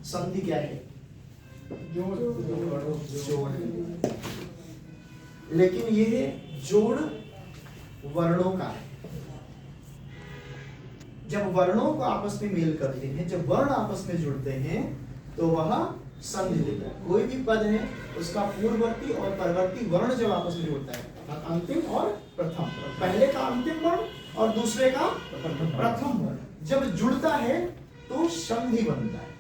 संधि क्या है? जोड़। लेकिन ये जोड़ वर्णों का है। जब वर्णों को आपस में मेल करते हैं, जब वर्ण आपस में जुड़ते हैं तो वह संधि होता है। कोई भी पद है उसका पूर्ववर्ती और परवर्ती वर्ण जब आपस में जुड़ता है, अंतिम और प्रथम, पहले का अंतिम वर्ण और दूसरे का प्रथम वर्ण जब जुड़ता है तो संधि बनता है।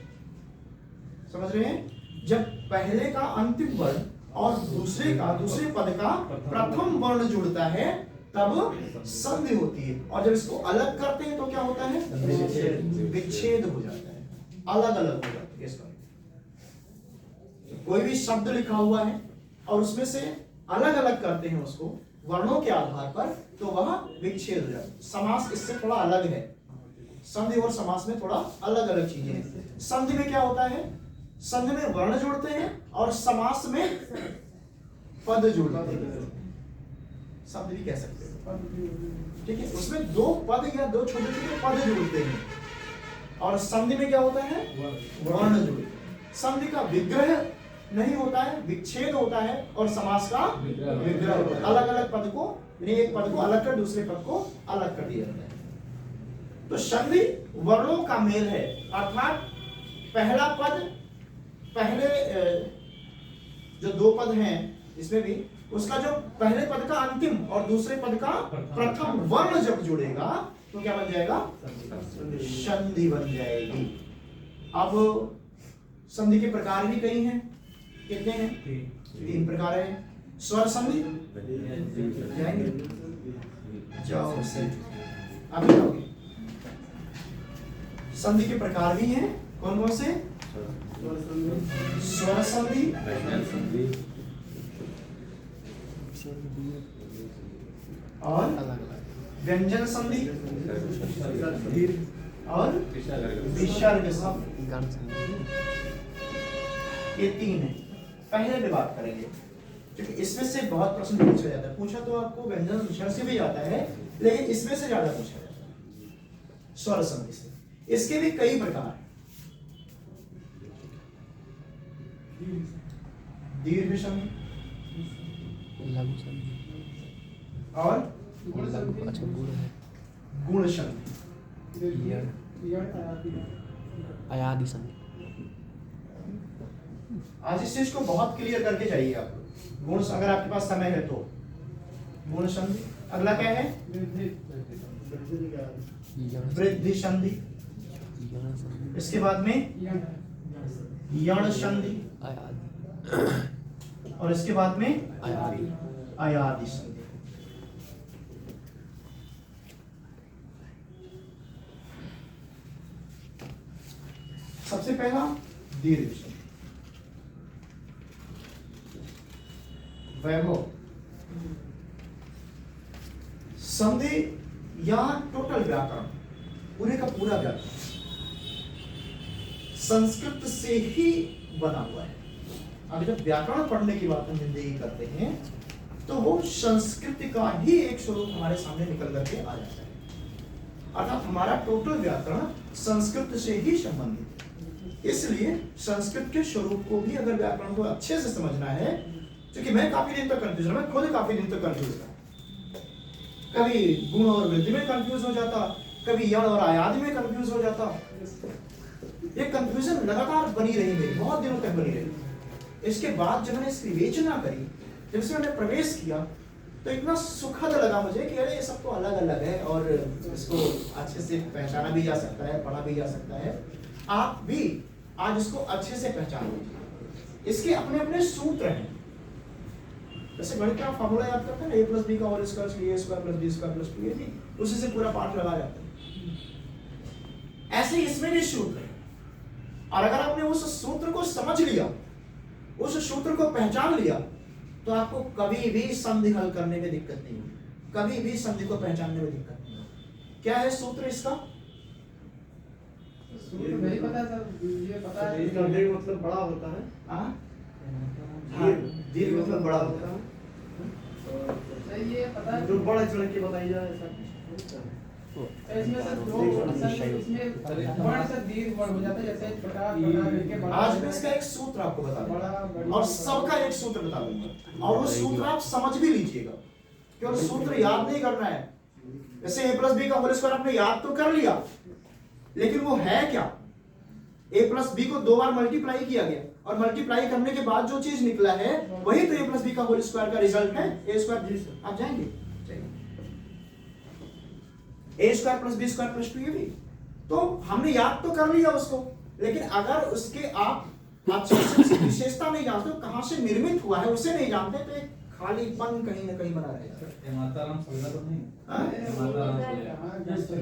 समझ रहे हैं? जब पहले का अंतिम वर्ण और दूसरे पद का प्रथम वर्ण जुड़ता है तब संधि होती है। और जब इसको अलग करते हैं तो क्या होता है? विच्छेद हो जाता है, अलग अलग हो जाता है। इसका कोई भी शब्द लिखा हुआ है और उसमें से अलग अलग करते हैं उसको वर्णों के आधार पर, तो वह विच्छेद हो जाता है। समास इससे थोड़ा अलग है। संधि और समास में थोड़ा अलग अलग चीजें हैं। संधि में क्या होता है? संधि में वर्ण जुड़ते हैं और समास में पद जुड़ते हैं। शब्द भी कह सकते हो, ठीक है? उसमें दो पद या दो छोटे छोटे पद जुड़ते हैं और संधि में क्या होता है? वर्ण जुड़ते हैं। संधि का विग्रह नहीं होता है, विच्छेद होता है, और समास का विग्रह होता है। अलग अलग पद को, एक पद को अलग कर दूसरे पद को अलग कर दिया जाता है। तो संधि वर्णों का मेल है, अर्थात पहला पद, पहले जो दो पद हैं इसमें भी उसका जो पहले पद का अंतिम और दूसरे पद का प्रथम वर्ण जब जुड़ेगा तो क्या बन जाएगा? संधि बन जाएगी। अब संधि के प्रकार भी कई हैं। कितने हैं? 3 प्रकार हैं। स्वर संधि जाएंगे, जाओ से अब जाओगे। संधि के प्रकार भी हैं। कौन कौन से? स्वर संधि, और व्यंजन संधि और विसर्ग संधि। ये 3 है। पहले में बात करेंगे क्योंकि इसमें से बहुत प्रश्न पूछा जाता है। पूछा तो आपको व्यंजन विसर्ग से भी जाता है, लेकिन इसमें से ज्यादा पूछा जाता है स्वर संधि से। इसके भी कई प्रकार हैं। दीर्घ संधि और गुण संधि, अयादि संधि। आज इस चीज को बहुत क्लियर करके जाइए आप। गुण, अगर आपके पास समय है तो गुण संधि। अगला क्या है? वृद्धि संधि। इसके बाद में यण संधि, और इसके बाद में अयादि संधि। सबसे पहला दीर्घ संधि। वैभव संधि या टोटल व्याकरण, पूरे का पूरा व्याकरण संस्कृत से ही बना हुआ है। अभी जब व्याकरण पढ़ने की बात हम जिंदगी करते हैं तो वो संस्कृत का ही एक स्वरूप हमारे सामने निकल करके आ जाता है। अर्थात हमारा टोटल व्याकरण संस्कृत से ही संबंधित है। इसलिए संस्कृत के स्वरूप को भी अगर व्याकरण को अच्छे से समझना है, क्योंकि मैं काफी दिन तक कंफ्यूज, मैं खुद काफी दिन तक कंफ्यूज था। कभी गुण और वृद्धि में कंफ्यूज हो जाता, कभी यण और अयादि में कंफ्यूज हो जाता। ये कंफ्यूजन लगातार बनी रही, मेरी बहुत दिनों तक बनी रही। इसके बाद जब मैंने इसकी विवेचना करी, जब इसमें मैंने प्रवेश किया, तो इतना सुखद लगा मुझे कि अरे ये सब तो अलग अलग है और इसको अच्छे से पहचाना भी जा सकता है, पढ़ा भी जा सकता है। आप भी आज इसको अच्छे से पहचान लीजिए। इसके अपने अपने सूत्र हैं। जैसे गणित का फॉर्मूला याद करते हैं ना, a+b का whole square a² + b² + 2ab, उसी से पूरा पाठ लगा जाता है। ऐसे इसमें भी सूत्र है, और अगर आपने उस सूत्र को समझ लिया, उस सूत्र को पहचान लिया, तो आपको कभी भी संधि हल करने में दिक्कत नहीं होगी, कभी भी संधि को पहचानने में दिक्कत नहीं होगी। क्या है सूत्र इसका? सूत्र नहीं पता सर, ये पता है इसका दीर्घ मतलब बड़ा होता है। हाँ, दीर्घ मतलब बड़ा होता है। सही है, पता है। जो बड़ा चढ़ के बताई जाए ऐसा। इसमें सर दो इसमें वर्ण से दीर्घ वर्ण हो जाता है, जैसे छोटा छोटा मिलके बड़ा आज मैं इसका एक सूत्र आपको बता दूंगा और सबका एक सूत्र बता दूंगा, और वो सूत्र आप समझ भी लीजिएगा, केवल सूत्र याद नहीं करना है। जैसे a प्लस बी का होल स्क्वायर आपने याद तो कर लिया, लेकिन वो है क्या? a प्लस बी को 2 बार मल्टीप्लाई किया गया, और मल्टीप्लाई करने के बाद जो चीज निकला है वही तो a प्लस बी का होल स्क्वायर का रिजल्ट है। a स्क्वायर आप जाएंगे a square plus B square plus 2ab, तो हमने याद तो कर लिया उसको, लेकिन अगर उसके आप विशेषता नहीं जानते, कहां से निर्मित हुआ है उसे नहीं जानते, तो एक खालीपन कहीं ना कहीं बना रहेगा। माताराम सलगा तो नहीं?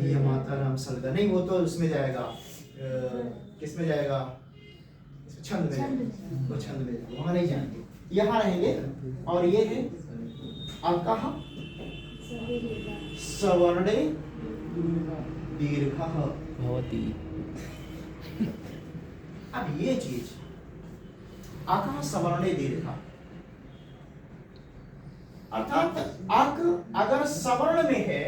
ये माताराम सलगा नहीं, वो तो उसमें जाएगा, किस में जाएगा? छंद में जाएगा, वो छंद में जाएगा, वहां नहीं जाएंगे, यहाँ रहेंगे। और ये है अकः सवर्णे दीर्घः भवति। अब ये चीज अकः सवर्णे दीर्घः, अर्थात अक अगर सवर्ण में है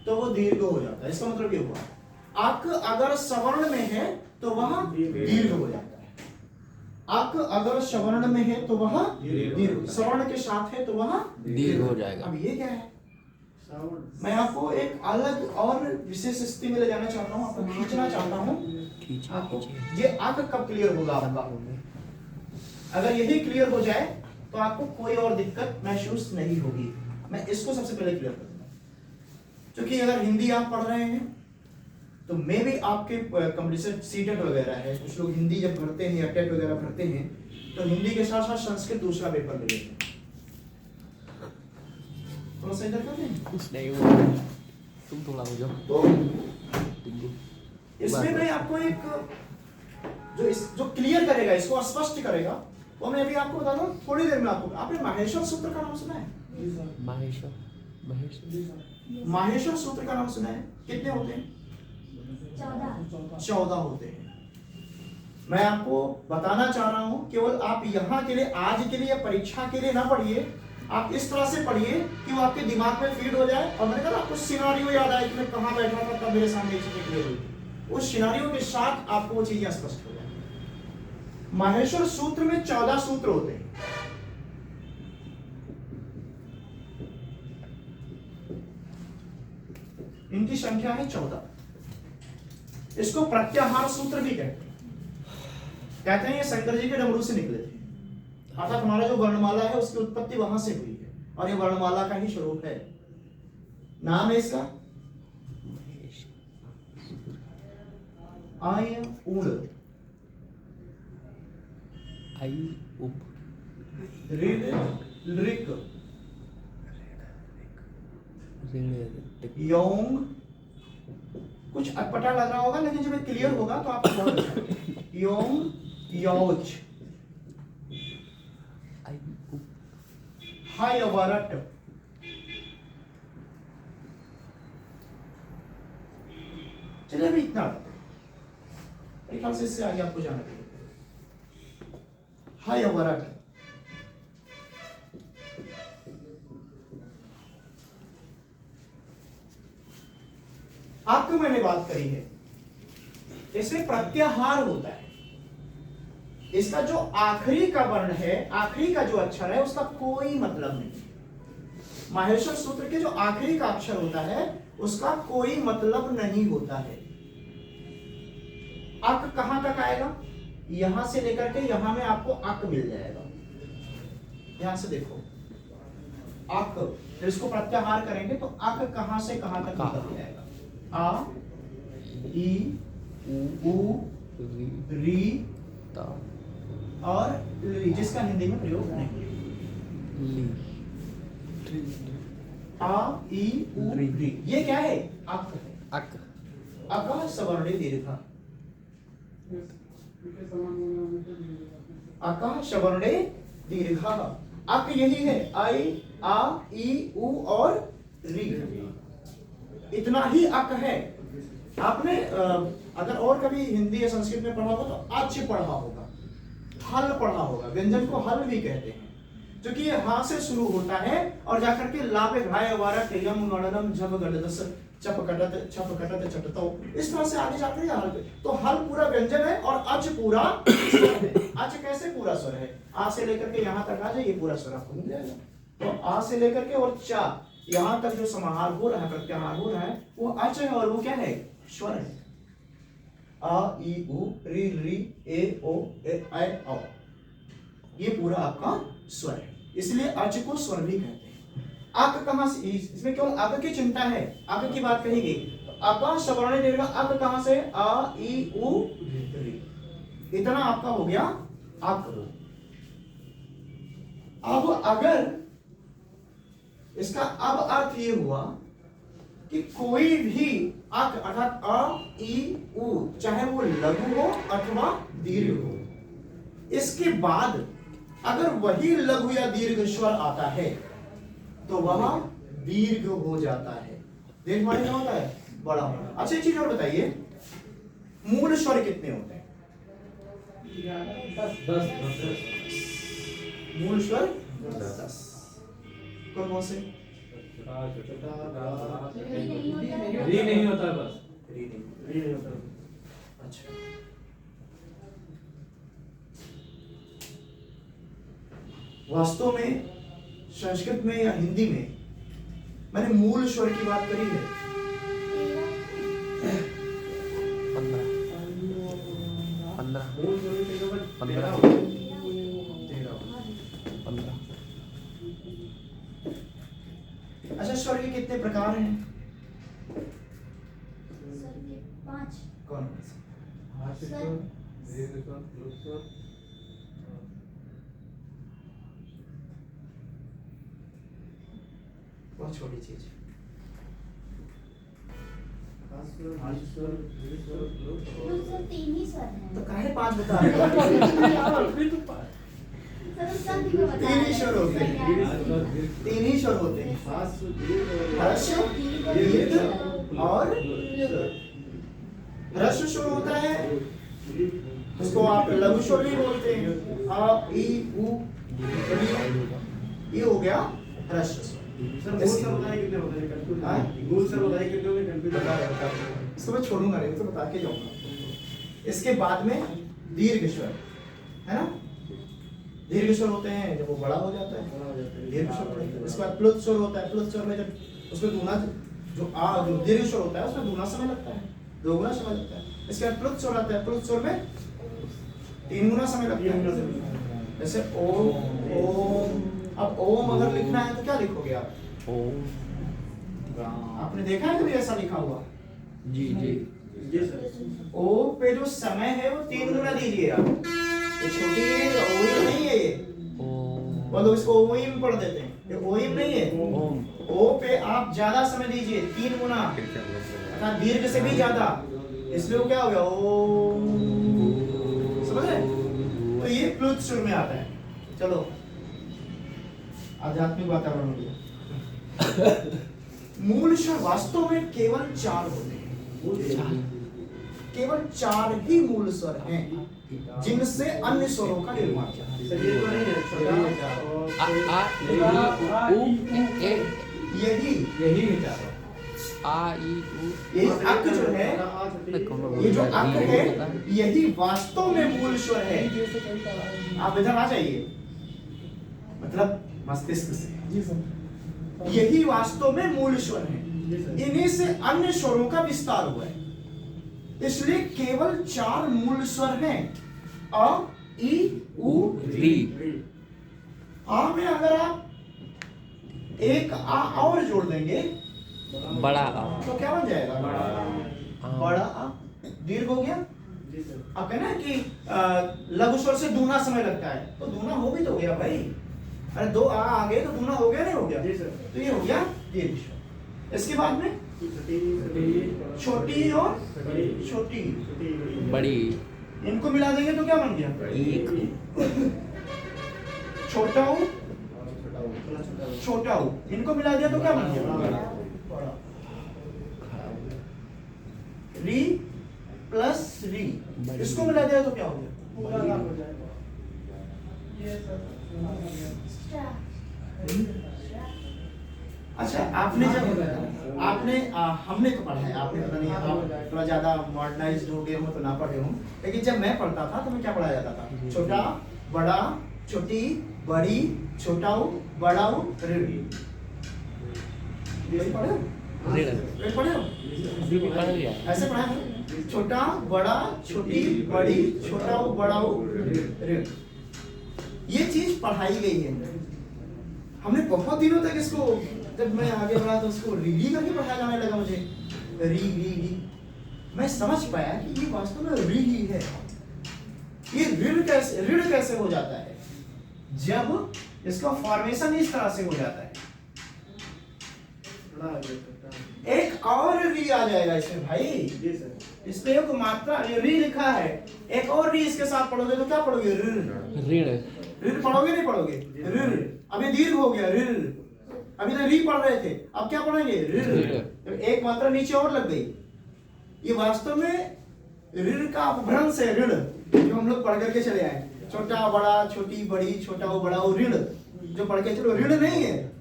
तो वो दीर्घ हो जाता है। इसका मतलब ये हुआ अक अगर सवर्ण में है तो वह दीर्घ हो जाता है। अक अगर सवर्ण में है तो वह दीर्घ, सवर्ण के साथ है तो वह दीर्घ हो जाएगा। अब ये क्या है? मैं आपको एक अलग और विशेष स्थिति में ले जाना चाहता हूँ, आपको खींचना चाहता हूँ। आपको ये अक कब क्लियर होगा आपका? अगर यही क्लियर हो जाए तो आपको कोई और दिक्कत महसूस नहीं होगी। मैं इसको सबसे पहले क्लियर कर दूंगा, क्योंकि अगर हिंदी आप पढ़ रहे हैं तो मे भी आपके कंपटीशन सीटेट वगैरह है, कुछ लोग हिंदी जब भरते हैं या टेट वगैरह भरते हैं तो हिंदी के साथ साथ संस्कृत दूसरा पेपर ले लेते हैं। थोड़ा सा इधर कर दें। कुछ नहीं वो तुम थोड़ा हो जाओ। तो इसमें मैं आपको एक जो क्लियर करेगा, इसको स्पष्ट करेगा, वो मैं अभी आपको बता दूं थोड़ी देर में। आपने माहेश्वर सूत्र का नाम सुना है? माहेश्वर सूत्र का नाम सुना है? कितने होते हैं? 14 होते हैं। मैं आपको बताना चाह रहा हूं, केवल आप यहाँ के लिए, आज के लिए, परीक्षा के लिए ना पढ़िए, आप इस तरह से पढ़िए कि वो आपके दिमाग में फीड हो जाए। और मैंने कहा कुछ सिनारियो याद आए कि मैं कहाँ बैठा था तब मेरे सामने ये चीजें क्लियर हुई, उस सिनारियो के साथ आपको वो चीजें स्पष्ट हो जाए। माहेश्वर सूत्र में 14 सूत्र होते हैं। इनकी संख्या है 14। इसको प्रत्याहार सूत्र भी कहते हैं ये शंकर जी के डमरू से निकले थे, अर्थात हमारा जो वर्णमाला है उसकी उत्पत्ति वहां से हुई है, और ये वर्णमाला का ही स्वरूप है। नाम है इसका आय उड़ ऋक योंग। कुछ अटपटा लग रहा होगा, लेकिन जब ये क्लियर होगा तो आपको बहुत अच्छा लगेगा। योंग योच हाय वरट चलिए अभी इतना मेरे ख्याल से, इससे आगे आपको जाना पड़ेगा। हाय वरट आपको मैंने बात करी है, इसमें प्रत्याहार होता है। इसका जो आखिरी का वर्ण है, आखिरी का जो अक्षर है, उसका कोई मतलब नहीं। माहेश्वर सूत्र के जो आखिरी का अक्षर होता है उसका कोई मतलब नहीं होता है। अक कहां तक आएगा? यहां से लेकर के यहां में आपको अक मिल जाएगा। यहां से देखो अक, इसको प्रत्याहार करेंगे तो अक कहां से कहां तक निकल जाएगा? आ ई उ री और ली, जिसका हिंदी में प्रयोग नहीं। आ ई उ री, ये क्या है? अक है। अक अक सवर्णे दीर्घ, अक सवर्णे दीर्घ। अक यही है, आई आ ई उ और री, इतना ही अक है। आपने अगर और कभी हिंदी या संस्कृत में पढ़ा होगा तो अच्छ पढ़ा होगा, हल पढ़ा होगा। व्यंजन को हल भी कहते हैं, जो कि ये हा से शुरू होता है और जाकर के लाभ घाय वारा टेयम गणनम जब गणदस चप कटत चटतो, इस तरह से आगे जाते हैं हल पे। तो हल पूरा व्यंजन है और अच पूरा स्वर है। अच कैसे पूरा स्वर है? आ से लेकर के यहाँ तक आ जाए, ये पूरा स्वर आपको मिल जाएगा। तो आ से लेकर के और चा यहाँ तक जो समाहार हो रहा है, प्रत्याहार हो रहा है, वो अच है और वो क्या है? स्वर है। आ ई उ री री ए ओ ए ऐ औ, ये पूरा आपका स्वर है, इसलिए अच को स्वर भी कहते हैं। अक कहां से? इसमें केवल अक की चिंता है, अक की बात कही गई। तो अका सवर्ण दीर्घ, अक कहां से? आ ई उ री, इतना आपका हो गया अक। अब अगर इसका अब अर्थ ये हुआ कि कोई भी अक अर्थात अ ई उ, चाहे वो लघु हो अथवा दीर्घ हो, इसके बाद अगर वही लघु या दीर्घ स्वर आता है तो वह दीर्घ हो जाता है। देख माने क्या होता है? बड़ा होना। अच्छा एक चीज और बताइए, मूल स्वर कितने होते हैं? 10 मूल स्वर 10। कौन से? री नहीं होता, बस री नहीं होता। अच्छा, वास्तव में संस्कृत में या हिंदी में मैंने मूल स्वर की बात करी है। 15 अच्छा, स्वर के कितने प्रकार हैं? 5। कौन? बहुत छोटी चीज। सर 3 ही स्वर हैं। तो काहे 5 बता रहे हो? सर संधि को बता 3 ही स्वर होते हैं, 3 ही स्वर होते हैं, ह्रस्व, दीर्घ और ह्रस्व स्वर होता है, उसको आप लघु स्वर भी बोलते हैं। आ ई उ री, ये हो गया ह्रस्व स्वर। सर मूल से बताइए कितने होते हैं? कंफ्यूज, मूल से बताइए कितने होंगे? कंफ्यूज बता रहा हूं, इसको मैं छोड़ूंगा नहीं, तो बता के जाऊंगा। इसके बाद में दीर्घ स्वर है ना, दीर्घ स्वर होते हैं जब वो बड़ा हो जाता है, दीर्घ स्वर होते हैं। इसके बाद प्लुत स्वर होता है, प्लुत स्वर में जब उसमें दूना जो दीर्घ स्वर होता है उसमें दूना समय लगता है, दोगुना समय लगता है। इसके बाद प्लुत स्वर आता है, प्लुत स्वर में 3 गुना समय लगता है। जैसे ओम ओम, अब ओम अगर लिखना है तो क्या लिखोगे आप? ओम। आपने देखा है कभी ऐसा लिखा हुआ? जी जी जी सर। ओ पे जो समय है वो 3 गुना दीजिए आप। ये छोटी है, ओइम नहीं है ये, ओम। वो लोग इसको ओइम पढ़ देते हैं, ये ओइम नहीं है। ओम। ओ पे आप ज्यादा समय दीजिए, 3 गुना, अर्थात दीर्घ से भी ज्यादा, इसलिए वो क्या हो गया? ओम। समझ रहे? तो ये प्लुत स्वर में आता है। चलो आध्यात्मिक वातावरण हो गया। मूल स्वर वास्तव में केवल 4 होते हैं, केवल 4 ही मूल स्वर हैं जिनसे अन्य स्वरों का निर्माण किया। सर ये तो नहीं है छोटा आ ई उ ए, यही है चारों। आ ई उ। ये अक जो है, ये जो अक है, यही वास्तव में मूल स्वर है। आप इधर आ जाइए, मतलब मस्तिष्क से। जी सर। यही वास्तव में मूल स्वर है, जी सर। इन्हीं से अन्य स्वरों का विस्तार हुआ है। इसलिए केवल 4 मूल स्वर हैं, अ ई उ री। आ में अगर आप एक आ और जोड़ देंगे बड़ा आ। तो क्या बन जाएगा? बड़ा आ। दीर्घ हो गया। जी सर। आप कहना कि लघु स्वर से दूना समय लगता है, तो दूना हो भी तो गया भाई। अरे 2 आ गए तो दूना हो गया नहीं हो गया? जी सर। तो ये हो गया दीर्घ स्वर। इसके बाद में छोटी और छोटी, बड़ी। इनको मिला देंगे तो क्या बन गया? एक। छोटा ऊ, छोटा ऊ, इनको मिला दिया तो क्या बन गया? बड़ा। री प्लस री, इसको मिला दिया तो क्या हो गया? पूरा लाभ हो जाएगा। ये सर स्ट्रा। अच्छा आपने जब हमने तो पढ़ा है, आपने पता नहीं, आप थोड़ा ज्यादा मॉडर्नाइज्ड हो गए हो तो ना पढ़े हो, लेकिन जब मैं पढ़ता था तो मैं क्या पढ़ाया जाता था? छोटा बड़ा छोटी बड़ी छोटाऊ बड़ाऊ ऋण। ये पढ़े हो? ऋण ये पढ़े हो? अभी भी पढ़ लिया ऐसे पढ़ा है? छोटा बड़ा छोटी बड़ी छोटाऊ बड़ाऊ ऋण। ये चीज पढ़ाई गई है। हमने बहुत दिनों तक इसको, जब मैं आगे बढ़ा तो उसको री करके पढ़ाया जाने लगा मुझे, री। मैं समझ पाया कि ये वास्तव में री ही है। ये ऋण कैसे हो जाता है? जब इसका फॉर्मेशन इस तरह से हो जाता है, एक और री आ जाएगा इसमें भाई। इस पे एक मात्रा री लिखा है, एक और री इसके साथ पढ़ोगे तो क्या पढ़ोगे? ऋण। ऋण पढ़ोगे नहीं पढ़ोगे? ऋण। अभी दीर्घ हो गया ऋण। अभी तो री पढ़ रहे थे, अब क्या पढ़ेंगे? ऋण। एक मात्रा नीचे और लग गई। ये वास्तव में ऋण का अपभ्रंश है। ऋण जो हम लोग पढ़ करके चले आए, छोटा बड़ा छोटी बड़ी छोटा बड़ा ऋण जो पढ़ के चलो, ऋण नहीं है,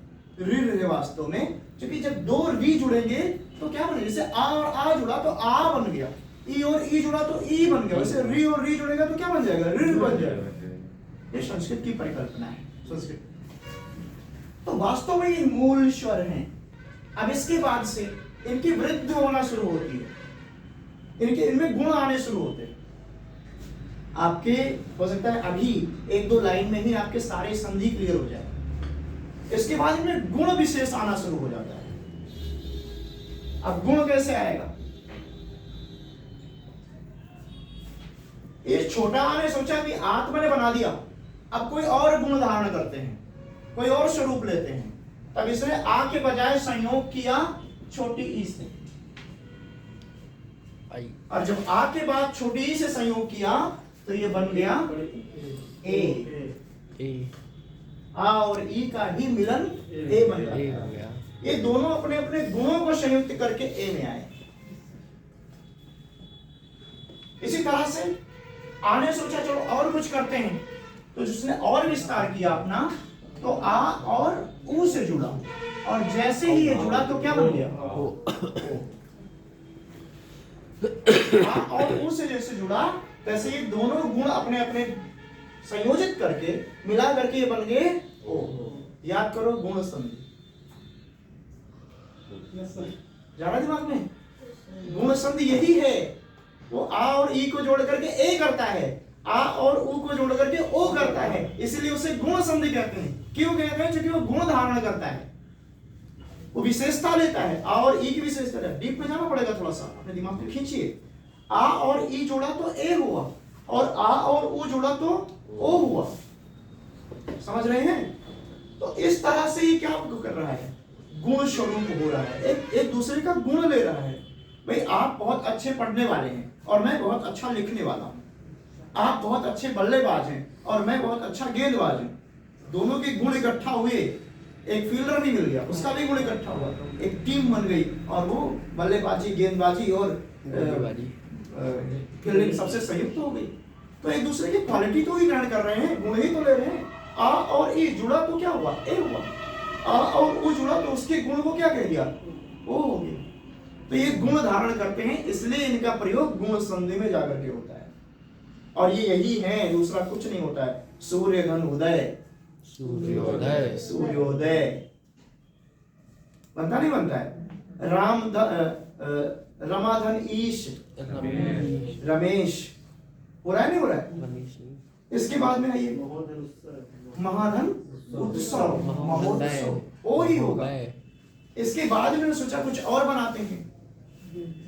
ऋण है वास्तव में। क्योंकि जब दो री जुड़ेंगे तो क्या बनेगा? जैसे आ और आ जुड़ा तो आ बन गया, ई और ई जुड़ा तो ई बन गया। वैसे री और री जुड़ेगा तो क्या बन जाएगा? ऋण बन जाएगा। ये संस्कृत की परिकल्पना है। संस्कृत तो वास्तव में ये मूल स्वर हैं। अब इसके बाद से इनकी वृद्धि होना शुरू होती है, इनमें गुण आने शुरू होते हैं। आपके हो सकता है अभी एक दो लाइन में ही आपके सारे संधि क्लियर हो जाए, इसके बाद इनमें गुण विशेष आना शुरू हो जाता है। अब गुण कैसे आएगा? ये छोटा ने सोचा कि आत्मा ने बना दिया, अब कोई और गुण धारण करते हैं, कोई और स्वरूप लेते हैं। तब इसने आ के बजाय संयोग किया छोटी ई से, और जब आ के बाद छोटी ई से संयोग किया तो ये बन गया ए। आ और ई का ही मिलन ए बन गया। ये दोनों अपने अपने गुणों को संयुक्त करके ए में आए। इसी तरह से आने सोचा चलो और कुछ करते हैं, तो जिसने और विस्तार किया अपना, तो आ और ऊ से जुड़ा, और जैसे ही ये जुड़ा तो क्या बन गया? आ और ऊ से जैसे जुड़ा वैसे ये दोनों गुण अपने अपने संयोजित करके मिला करके ये बन गए ओ। याद करो गुण संधि, ज्यादा दिमाग में। गुण संधि यही है, वो आ और ई को जोड़ करके ए करता है, आ और ऊ को जोड़ करके ओ करता है, इसलिए उसे गुण संधि कहते हैं। क्यों कहते हैं? क्योंकि वो गुण धारण करता है, वो विशेषता लेता है। आ और ई की विशेषता है। डीप में जाना पड़ेगा थोड़ा सा, अपने दिमाग को खींचिए। आ और ई जोड़ा तो ए हुआ, और आ और ऊ जुड़ा तो ओ हुआ। समझ रहे हैं? तो इस तरह से ये क्या कर रहा है? गुण स्वरूप हो रहा है, एक दूसरे का गुण ले रहा है। भाई आप बहुत अच्छे पढ़ने वाले हैं और मैं बहुत अच्छा लिखने वाला हूं। आप बहुत अच्छे बल्लेबाज हैं और मैं बहुत अच्छा गेंदबाज हूं। दोनों के गुण इकट्ठा हुए, एक फील्डर नहीं मिल गया, उसका भी गुण इकट्ठा हुआ, एक टीम बन गई, और वो बल्लेबाजी गेंदबाजी और फील्डिंग सबसे संयुक्त हो गई। तो एक दूसरे की क्वालिटी तो ही ग्रहण कर रहे हैं, गुण ही तो ले रहे हैं। आ और ई जुड़ा तो क्या हुआ? ए हुआ। आ और ऊ जुड़ा तो उसके गुण को क्या कह दिया? ओ हो गया। तो ये गुण धारण करते हैं, इसलिए इनका प्रयोग गुण संधि में जाकर के होता है। और ये यही है, दूसरा कुछ नहीं होता है। सूर्य घन उदय, सूर्योदय, सूर्योदय बनता नहीं बनता है। रमाधन ईश, रमेश हो रहा है नहीं हो रहा है? इसके बाद में आइए महाधन उत्सव, महोत्सव वो ही होगा। इसके बाद में सोचा कुछ और बनाते हैं।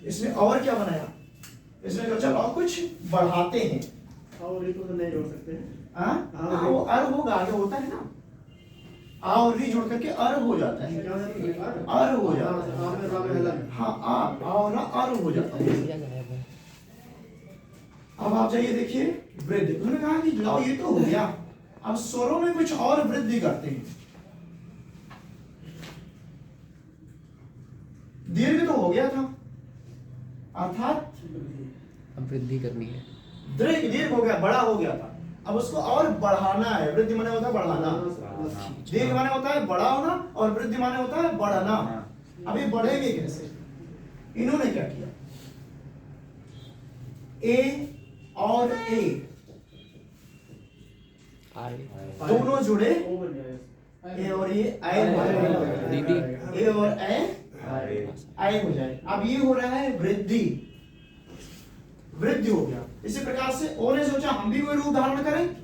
इसने और क्या बनाया? इसने सोचा और कुछ बढ़ाते हैं। और ये तो नहीं जोड़ सकते हैं। वो अर होगा, आगे होता है ना, आ और री जोड़ करके अर हो जाता है, अर हो जाता है। हाँ, आ और अर हो जाता है। अब आप जाइए देखिए वृद्धि। उन्होंने कहा कि ये तो हो गया, अब स्वरों में कुछ और वृद्धि करते हैं। दीर्घ तो हो गया था, अर्थात अब वृद्धि करनी है। दीर्घ हो गया, बड़ा हो गया था। अब उसको और बढ़ाना है। वृद्धि माने होता है बढ़ाना, दीर्घ माने होता है बड़ा होना, और वृद्धि माने होता है बढ़ना। अब ये बढ़ेंगे कैसे? इन्होंने क्या किया, ए और ए दोनों जुड़े, ए और ये आए दीदी। ए और आए हो जाए। अब ये हो रहा है वृद्धि, वृद्धि हो गया। इसी प्रकार से ओ ने सोचा हम भी कोई रूप धारण करें,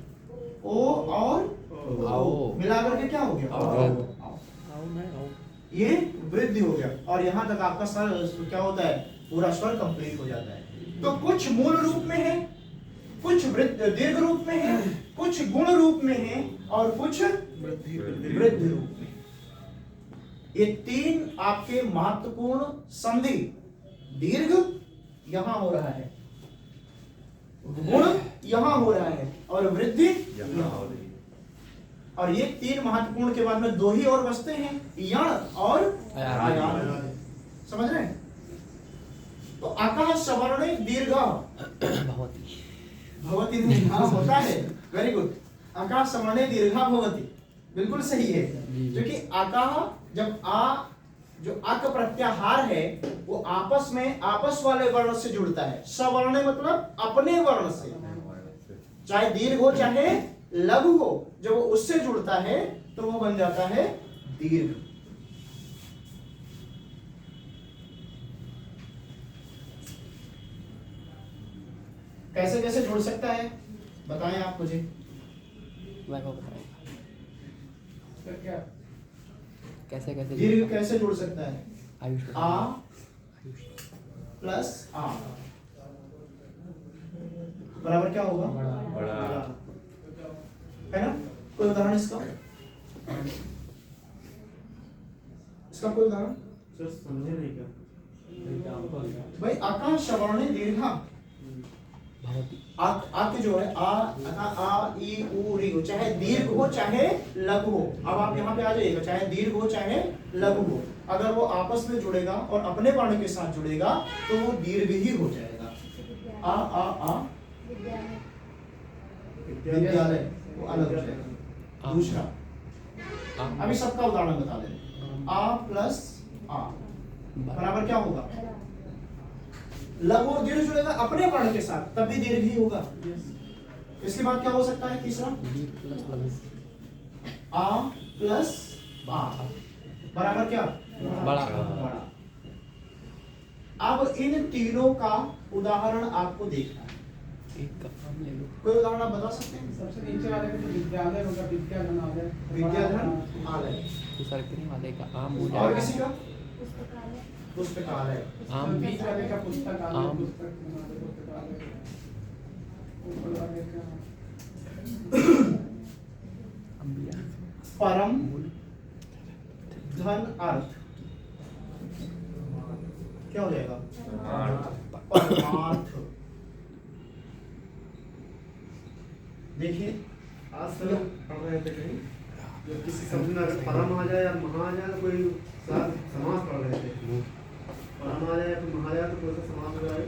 ओ और आओ मिला करके क्या हो गया, आओ। ये वृद्धि हो गया। और यहां तक आपका स्वर क्या होता है, पूरा स्वर कंप्लीट हो जाता है। तो कुछ मूल रूप में है, कुछ दीर्घ रूप में है, कुछ गुण रूप में है, और कुछ वृद्धि रूप में। ये तीन आपके महत्वपूर्ण संधि, दीर्घ यहां हो रहा है, गुण यहां हो रहा है, और वृद्धि यहां हो रही है। और ये तीन महत्वपूर्ण के बाद में दो ही और बचते हैं, यण और आयान। समझ रहे हैं? तो आकाश सवर्णे दीर्घा भवती में हाँ होता है। वेरी गुड, आकाश सवर्णे दीर्घा भवती, बिल्कुल सही है। क्योंकि आकाश जब जो अक प्रत्याहार है वो आपस में आपस वाले वर्ण से जुड़ता है। सवर्ण मतलब अपने वर्ण से, चाहे दीर्घ हो चाहे लघु हो, जब वो उससे जुड़ता है तो वो बन जाता है दीर्घ। कैसे कैसे जुड़ सकता है बताएं आप मुझे। तो क्या कैसे कैसे दीर्घ कैसे जुड़ सकता है, आयुष आ प्लस आ बराबर क्या होगा, है ना। कोई उदाहरण इसका, इसका कोई उदाहरण सर समझे नहीं क्या? भाई आकाश सवर्णे दीर्घा, आके जो है आ ई उ री हो, चाहे दीर्घ हो चाहे लघु हो। अब आप यहाँ पे आ जाइएगा, चाहे दीर्घ हो चाहे लघु हो, अगर वो आपस में जुड़ेगा और अपने वर्ण के साथ जुड़ेगा तो वो दीर्घ ही हो जाएगा। आ विद्यालय वो अलग हो जाएगा। दूसरा अभी सबका उदाहरण बता दे, आ प्लस आ बराबर क्या होगा, लघु और दीर्घ जुड़ेगा अपने वर्ण के साथ तब भी दीर्घ ही होगा। इसके बाद क्या हो सकता है तीसरा, आ प्लस आ बराबर क्या, बड़ा। अब इन तीनों का उदाहरण आपको देखना है। एक का नाम ले लो। कोई उदाहरण आप बता सकते हैं? सबसे नीचे वाले का तो विद्यालय होगा, विद्याधन आलय, विद्याधन आलय। तो सरकने वाले का आम हो और जाएगा। किसी का पुस्तकालय, पुस्तकालय। आम बीच वाले का पुस्तकालय, आम। पुस्तकालय, ऊपर वाले का अंबिया परम धन अर्थ क्या हो जाएगा, परमार्थ। देखिए आज सर पढ़ रहे थे कहीं, जो किसी शब्द में अगर परम आ जाए या महा आ जाए तो कोई समास पढ़ रहे थे। परम आ जाए या फिर महा आ जाए तो कोई सा समास हो जाए।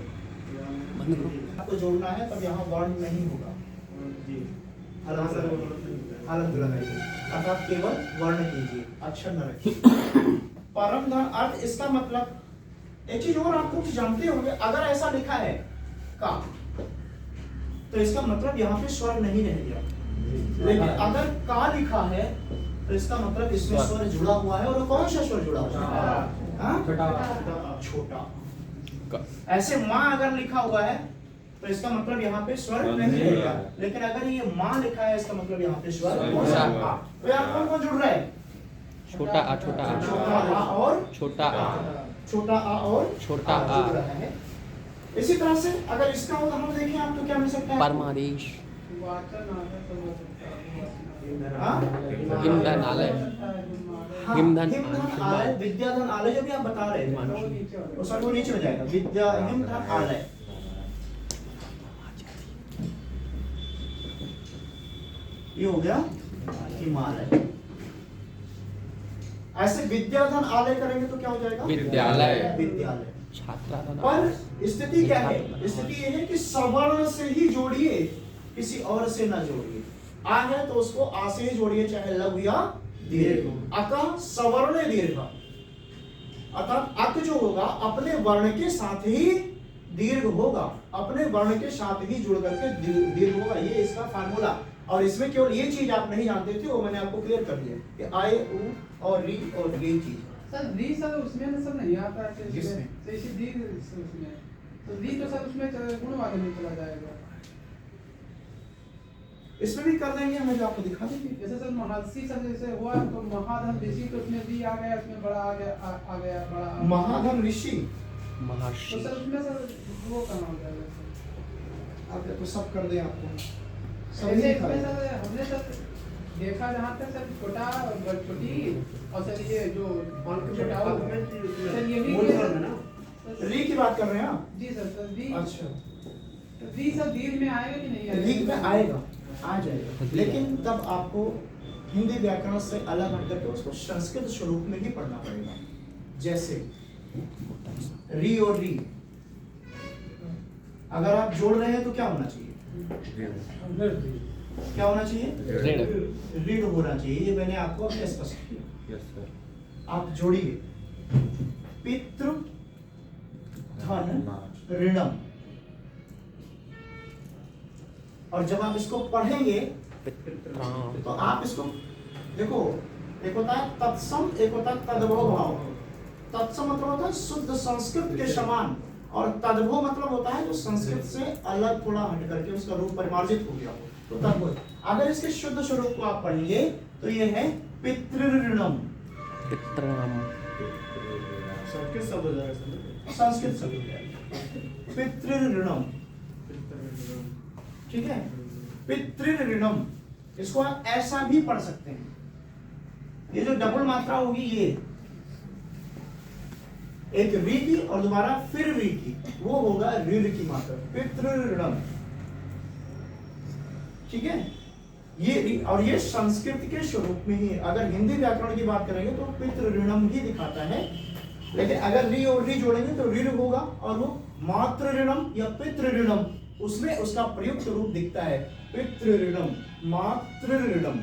आपको जोड़ना है तब यहाँ वर्ण नहीं होगा, जी अलग लगाइए, अर्थात केवल वर्ण कीजिए, अक्षर न रखिए। परम धन अर्थ, इसका मतलब एक चीज और आप लोग जानते होंगे, अगर ऐसा लिखा है का तो इसका मतलब यहाँ पे स्वर नहीं रह गया, लेकिन अगर का लिखा है तो इसका मतलब इसमें स्वर जुड़ा हुआ है। और कौन सा स्वर जुड़ा हुआ है, छोटा। ऐसे माँ अगर लिखा हुआ है तो इसका मतलब यहाँ पे स्वर नहीं रहेगा, लेकिन अगर ये माँ लिखा है इसका मतलब यहाँ पे स्वर होगा। तो यहाँ कौन कौन जुड़ रहा है, छोटा आ, छोटा आ, छोटा आ और छोटा आ, छोटा आ और छोटा आ। जुड़ रहा है। इसी तरह से अगर इसका उदाहरण देखें आप तो क्या मिल सकता है, परमादेश, वाचन आलय तो हो सकता है, हाँ? हिमधन आलय, हाँ, हिमधन हिमधन आलय, विद्याधन आलय जो भी आप बता रहे थे वो नीचे वाले। वो सर वो नीचे में जाएगा, विद्या हिमधन आलय। ये हो गया हिमालय। ऐसे विद्याधन आलय करेंगे तो क्या हो जाएगा, विद्यालय। विद्यालय। छात्रा पर स्थिति क्या है, स्थिति ये है कि सवर्ण से ही जोड़िए, किसी और से ना जोड़िए। आ है तो उसको आ से ही जोड़िए, चाहे लघु या दीर्घ। अका सवर्ण दीर्घ, अर्थात अक जो होगा अपने वर्ण के साथ ही दीर्घ होगा, अपने वर्ण के साथ ही जुड़ करके दीर्घ होगा। ये इसका फार्मूला। और इसमें केवल ये चीज आप नहीं जानते थे, वो मैंने आपको क्लियर कर दिया कि आए उ और री और ये चीज। सर री सर उसमें ना सर नहीं आता है किसमें? तो इसी दी उसमें तो री तो सर उसमें गुणवाद में चला जाएगा। इसमें भी कर देंगे, हमें जो आपको दिखा देंगे। जैसे सर महर्षि सर जैसे हुआ तो महाधन ऋषि तो उसमें री आ गया, उसमें बड़ा आ गया बड़ा महाधन ऋषि, तो महर्षि सर उसमें सर वो कहाँ हो जाएगा सर? आप तो सब कर दें आपको, सब ऐसे नहीं इसमें दिखाएगा। सर हमने सर देखा जहाँ तक सर छोटा छोटी और सर ये जो छोटा हो सर ये मूल भी फल है ना। री की बात कर रहे हैं आप? जी सर री अच्छा, तो री सर दीर्घ में आएगा कि नहीं आएगा? री में आएगा, आ जाएगा, लेकिन तब आपको हिंदी व्याकरण से अलग हट करके उसको संस्कृत स्वरूप में ही पढ़ना पड़ेगा। जैसे री और री अगर आप जोड़ रहे हैं तो क्या होना चाहिए? क्या होना चाहिए? ऋण। ऋण होना चाहिए। ये मैंने आपको अभी स्पष्ट किया। Yes sir. आप जोड़िए पितृ धन ऋणम, और जब आप इसको पढ़ेंगे तो आप इसको देखो, एक होता है तत्सम, एक होता है तद्भव भाव। तत्सम मतलब होता है शुद्ध संस्कृत के समान, और तद्भव मतलब होता है जो संस्कृत से अलग थोड़ा हट करके उसका रूप परिमार्जित हो गया हो, तो तद्भव। अगर इसके शुद्ध स्वरूप को आप पढ़ेंगे तो ये है पितृऋणम। पितृणाम। संस्कृत शब्द हो जाएगा सर। संस्कृत शब्द पितृऋणम, ठीक है। पितृऋणम, इसको आप ऐसा भी पढ़ सकते हैं। ये जो डबल मात्रा होगी, ये एक री की और दोबारा फिर री की, वो होगा ऋण की मात्रा, पितृऋणम, ठीक है। ये और ये संस्कृत के स्वरूप में ही। अगर हिंदी व्याकरण की बात करेंगे तो पितृऋणम ही दिखाता है, लेकिन अगर री और री जोड़ेंगे तो ऋण होगा, और वो मातृ ऋणम या पितृ ऋणम, उसमें उसका प्रयुक्त रूप दिखता है पितृ ऋणम, मातृ ऋणम।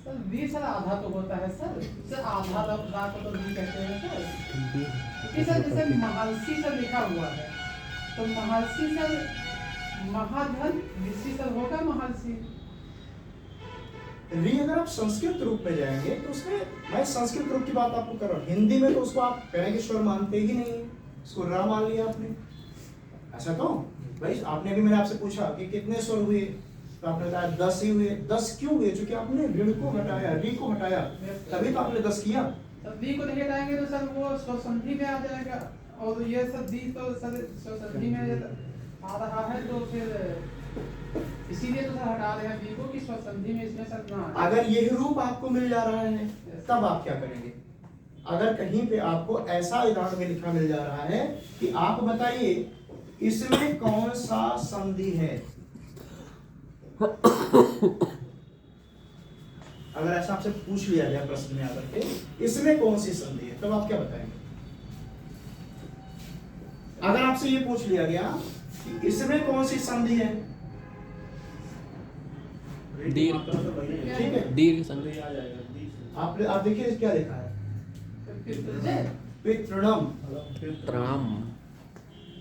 सर वी सर आधा तो होता है सर, सर आधा रात को तो वी कहते हैं सर। ये सर जैसे महर्षि सर लिखा हुआ है तो महर्षि सर महाधन ऋषि सर होगा महर्षि। री अगर आप संस्कृत रूप में जाएंगे तो उसमें, मैं संस्कृत रूप की बात आपको कर रहा हूँ, हिंदी में तो उसको आप कहने के स्वर मानते ही नहीं है, उसको रा मान लिया आपने। ऐसा तो भाई आपने भी, मैंने आपसे पूछा कि कितने स्वर हुए, तो आपने बताया 10 ही हुए। 10 क्यों हुए? क्योंकि आपने ऋण को हटाया, री को हटाया, तभी तो आपने 10 किया। तो वी को नहीं हटाएंगे तो सर वो स्वसंधि में आ जाएगा, और ये सब दी तो सर स्वसंधि में आ रहा है, तो फिर इसीलिए तो सर हटा रहे हैं वी को कि स्वसंधि में इसमें सर ना आए। अगर यही रूप आपको मिल जा रहा है तब आप क्या करेंगे? अगर कहीं पे आपको ऐसा उदाहरण में लिखा मिल जा रहा है कि आप बताइए इसमें कौन सा संधि है, अगर ऐसा आपसे पूछ लिया गया प्रश्न में आकर के इसमें कौन सी संधि है, तब आप क्या बताएंगे? अगर आपसे ये पूछ लिया गया कि इसमें कौन सी संधि है, दीर्घ। ठीक है, दीर्घ संधि। आप देखिए क्या लिखा है, पितृणम। प्रणाम।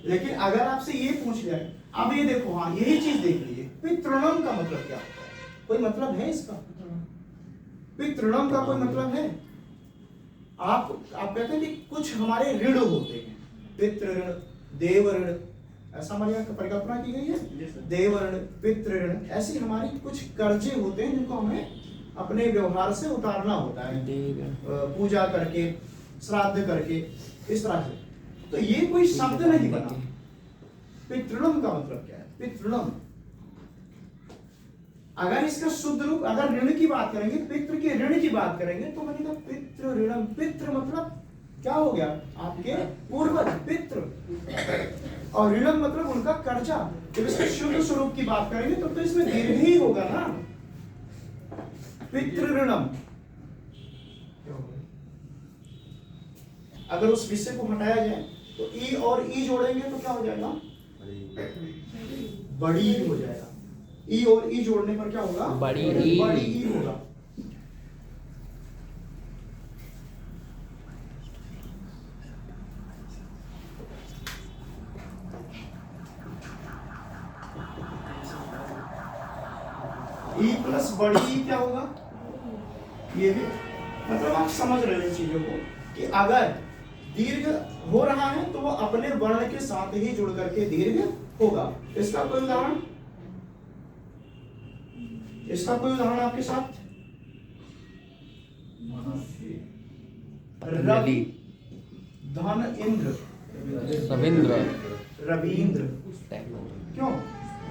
लेकिन अगर आपसे ये पूछ लिया, अब ये देखो, हाँ यही चीज देख लीजिए, पितृणम का मतलब क्या होता है? कोई मतलब है इसका? पितृणम का कोई मतलब है? आप कहते हैं कि कुछ हमारे ऋण होते हैं, पितृ ऋण, देव ऋण, ऐसा हमारे यहाँ परिकल्पना की गई है। देव ऋण, पितृ ऋण, ऐसी हमारी कुछ कर्जे होते हैं जिनको हमें अपने व्यवहार से उतारना होता है, पूजा करके, श्राद्ध करके, इस तरह से। तो ये कोई शब्द नहीं बना। पितृणम का मतलब क्या है? पितृणम, अगर इसका शुद्ध रूप, अगर ऋण की बात करेंगे, पितृ के ऋण की बात करेंगे तो बनेगा पितृ ऋणम। पितृ मतलब क्या हो गया? आपके पूर्वज, पितृ, और ऋणम मतलब उनका कर्जा। जब इसके शुद्ध स्वरूप की बात करेंगे तो इसमें दीर्घ ही होगा ना, पितृ ऋणम। अगर उस विषय को हटाया जाए तो ई और ई जोड़ेंगे तो क्या हो जाएगा? बड़ी ई हो जाएगा। ई और ई जोड़ने पर क्या होगा? बड़ी ई। बड़ी ई होगा। ई प्लस बड़ी ई क्या होगा? ये भी मतलब आप समझ रहे हैं चीजों को कि अगर दीर्घ हो रहा है तो वो अपने वर्ण के साथ ही जुड़ करके दीर्घ होगा। इसका कोई उदाहरण? इसका कोई उदाहरण आपके साथ? रवि धन इंद्र रविंद्र रविंद्र। क्यों?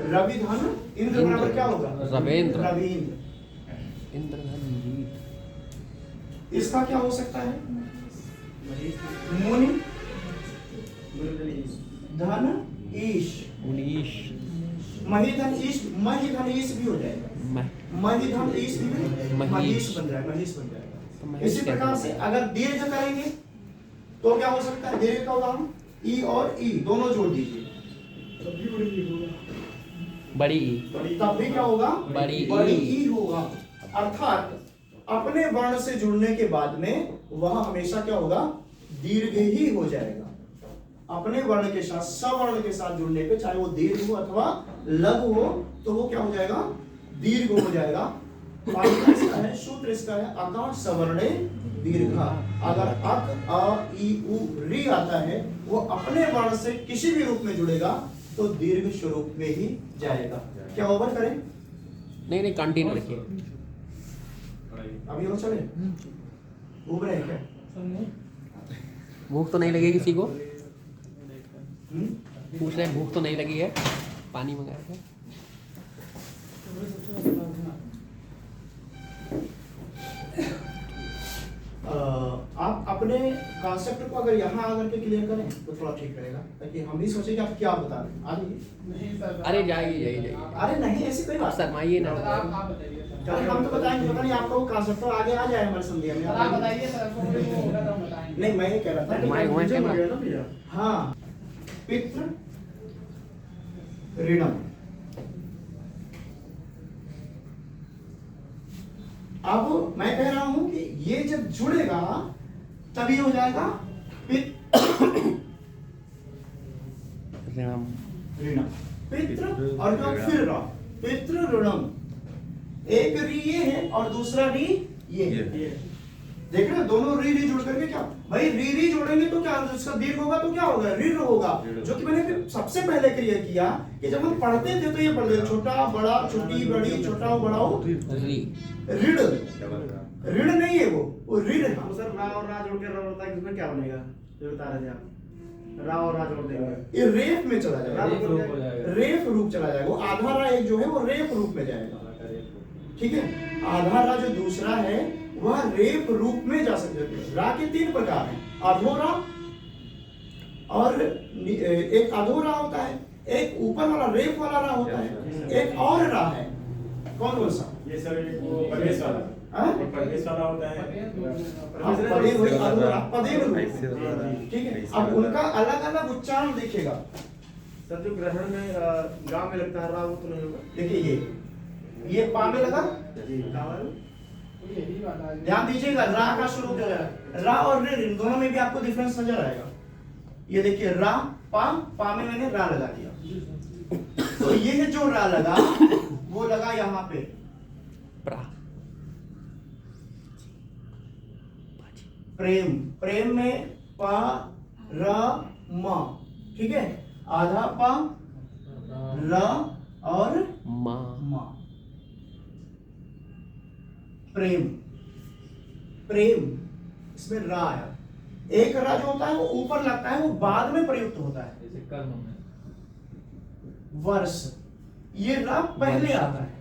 रवि धन इंद्र बराबर क्या होगा? रविंद्र। रविंद्र। इंद्रधन इसका क्या हो सकता है? मुनि धन ईश। उनीश मही धन ईश, मही धन ईश भी हो जाएगा। मही धन ईश भी महीश बन जाएगा, महीश बन जाएगा। इसी प्रकार से अगर दीर्घ करेंगे तो क्या हो सकता है? दीर्घ का उदाहरण ई और ई दोनों जोड़ दीजिए, बड़ी ई। तब भी क्या होगा? बड़ी ई होगा। अर्थात अपने वर्ण से जुड़ने के बाद में वह हमेशा क्या होगा? दीर्घ ही हो जाएगा। अपने वर्ण के साथ सवर्ण के साथ जुड़ने पे चाहे वो दीर्घ हो अथवा लघु हो तो वो क्या हो जाएगा? दीर्घ हो जाएगा। फार्मूला इसका है, सूत्र इसका है अकार सवर्णे दीर्घा। अगर अक अ ई उ री आता है वो अपने वर्ण से किसी भी रूप में जुड़ेगा तो दीर्घ स्वरूप में ही जाएगा। क्या ओवर करें? नहीं कंटिन्यू रखिए। अभी और चले? घूम रहे हैं क्या? भूख तो नहीं लगी किसी को? हम्म? पूछ रहे हैं भूख तो नहीं लगी है? पानी मंगाया था। आप अपने कॉन्सेप्ट को अगर यहाँ आकर के क्लियर करें तो थोड़ा ठीक रहेगा, ताकि हम भी सोचे कि आप क्या बता रहे हैं। आ जाइए। नहीं सर। अरे जाइए। अरे नहीं, ऐसी कोई बात शर्माइए ना। आप बताइए सर। नहीं। हम तो बताएंगे, पता नहीं आपका वो कॉन्सेप्ट आगे आ जाए हमारे संदेह में। आप बताइए सर, आपको कोई वो होगा तो हम बताएंगे। नहीं, मैं ये कह रहा था कि मैं हो गया ना भैया। हाँ, पितृ ऋणम। अब मैं कह रहा हूं कि ये जब जुड़ेगा तभी हो जाएगा ऋणम। ऋणम। पितृ और जो फिर रहा पितृ ऋणम। एक री ये है और दूसरा री ये है। देख रहे हो दोनों री जुड़ करके क्या भाई? री जोड़ेंगे तो क्या उसका दीर्घ होगा तो क्या होगा? ऋण होगा। जो कि मैंने सबसे पहले क्लियर किया कि जब हम पढ़ते थे तो ये पढ़ते थे छोटा बड़ा, छोटी बड़ी, छोटा बड़ा हो री। ऋण। ऋण नहीं है वो ऋण है। तो सर रा और रा जोड़ के रा होता है, इसमें क्या बनेगा? जो बता रहे थे आप, रा और रा जोड़ देंगे ये रेफ में चला जाएगा। रेफ रूप चला जाएगा। वो आधा रा एक जो है वो रेफ रूप में जाएगा। ठीक है, आधा रा जो दूसरा है वह रेप रूप में जा सकते हैं। रा के 3 प्रकार हैं, अधोरा और एक अधोरा होता है, एक ऊपर वाला रेप वाला रा होता है, एक और रा है। कौन सा? ये सर वो प्रवेश वाला। हाँ? प्रवेश वाला होता है। पदेन वही अधोरा, पदेन रूप। ठीक है, अब उनका अलग अलग उच्चारण देखिएगा। सर जो ग्रहण में गांव में लगता है रा वो तो नहीं होगा? देखिए ये पा में लगा, यही वाला है। ध्यान दीजिएगा। रा का शुरू जो है रा और रे, इन दोनों में भी आपको डिफरेंस नजर आएगा। ये देखिए रा पा में मैंने रा लगा दिया, तो ये है जो रा लगा वो लगा यहाँ पे। प्रेम में पा र म। ठीक है, आधा पा र और माँ। प्रेम इसमें रा आया। एक रा जो होता है वो ऊपर लगता है, वो बाद में प्रयुक्त होता है। जैसे कर्म में वर्ष, ये रा पहले आता है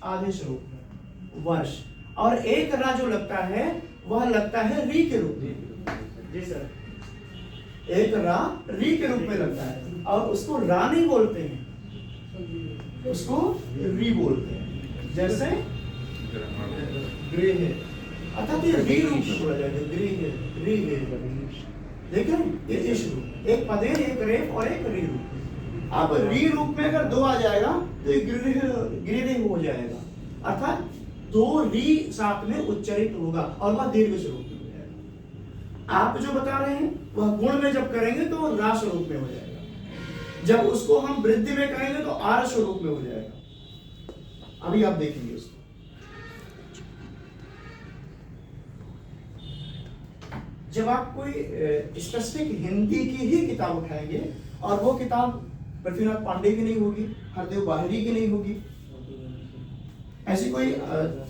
आधे स्वरूप में, वर्ष। और एक रा जो लगता है वह लगता है री के रूप में। जी सर। एक रा री के रूप में लगता है और उसको रा नहीं बोलते हैं, उसको री बोलते हैं। जैसे गृह है, अर्थात ये री रूप में बोला जाएगा। गृह री है, देखें ये इस रूप, एक पदेन, एक रेप और एक री रूप। अब री रूप में अगर 2 आ जाएगा तो ये गृह हो जाएगा, अर्थात 2 री साथ में उच्चारित होगा और वह दीर्घ स्वरूप में हो जाएगा। आप जो बता रहे हैं वह गुण में जब करेंगे तो वह रा स्वरूप में हो जाएगा, जब उसको हम वृद्धि में करेंगे तो आर स्वरूप में हो जाएगा। अभी आप देखेंगे उसको। जब आप कोई स्पेसिफिक हिंदी की ही किताब उठाएंगे और वो किताब पृथ्वीनाथ पांडे की नहीं होगी, हरदेव बाहरी की नहीं होगी, ऐसी कोई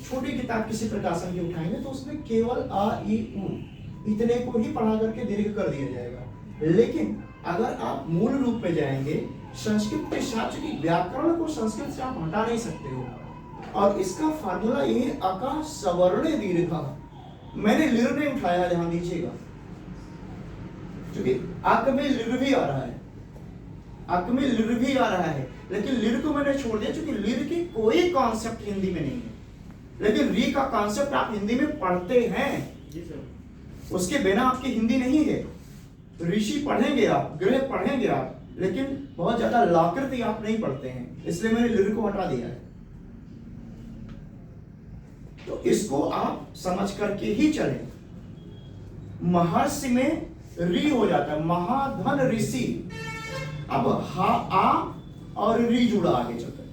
छोटी किताब किसी प्रकाशन की उठाएंगे तो उसमें केवल आ ई उ इतने को ही पढ़ा करके दीर्घ कर दिया जाएगा। लेकिन अगर आप मूल रूप में जाएंगे, संस्कृत के साथ की व्याकरण को संस्कृत से आप हटा नहीं सकते हो, और इसका फार्मूला ये अका सवर्ण दीर्घ। मैंने लिर नहीं उठाया, ध्यान दीजिएगा, क्योंकि अक में लिर भी आ रहा है, अक में लिर भी आ रहा है, लेकिन लिर को मैंने छोड़ दिया क्योंकि लिर की कोई कॉन्सेप्ट हिंदी में नहीं है, लेकिन री का कॉन्सेप्ट आप हिंदी में पढ़ते हैं जी सर। उसके बिना आपकी हिंदी नहीं है। ऋषि पढ़ेंगे आप, गृह पढ़ेंगे आप, लेकिन बहुत ज्यादा लाकृति आप नहीं पढ़ते हैं, इसलिए मैंने लिर को हटा दिया है। तो इसको आप समझ करके ही चलें। महर्षि में री हो जाता है, महाधन ऋषि। अब हा आ और री जुड़ा आगे चलकर,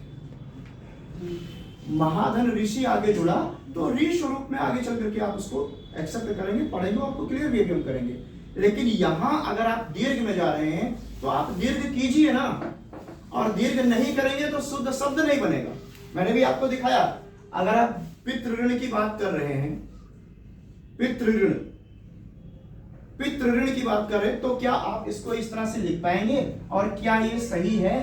महाधन ऋषि आगे जुड़ा तो री स्वरूप में आगे चल करके आप उसको एक्सेप्ट करेंगे, पढ़ेंगे, आपको क्लियर भी हम करेंगे। लेकिन यहां अगर आप दीर्घ में जा रहे हैं तो आप दीर्घ कीजिए ना, और दीर्घ नहीं करेंगे तो शुद्ध शब्द नहीं बनेगा। मैंने भी आपको दिखाया, अगर आप पितृ की बात कर रहे हैं, पितृ की बात करें तो क्या आप इसको इस तरह से लिख पाएंगे, और क्या ये सही है?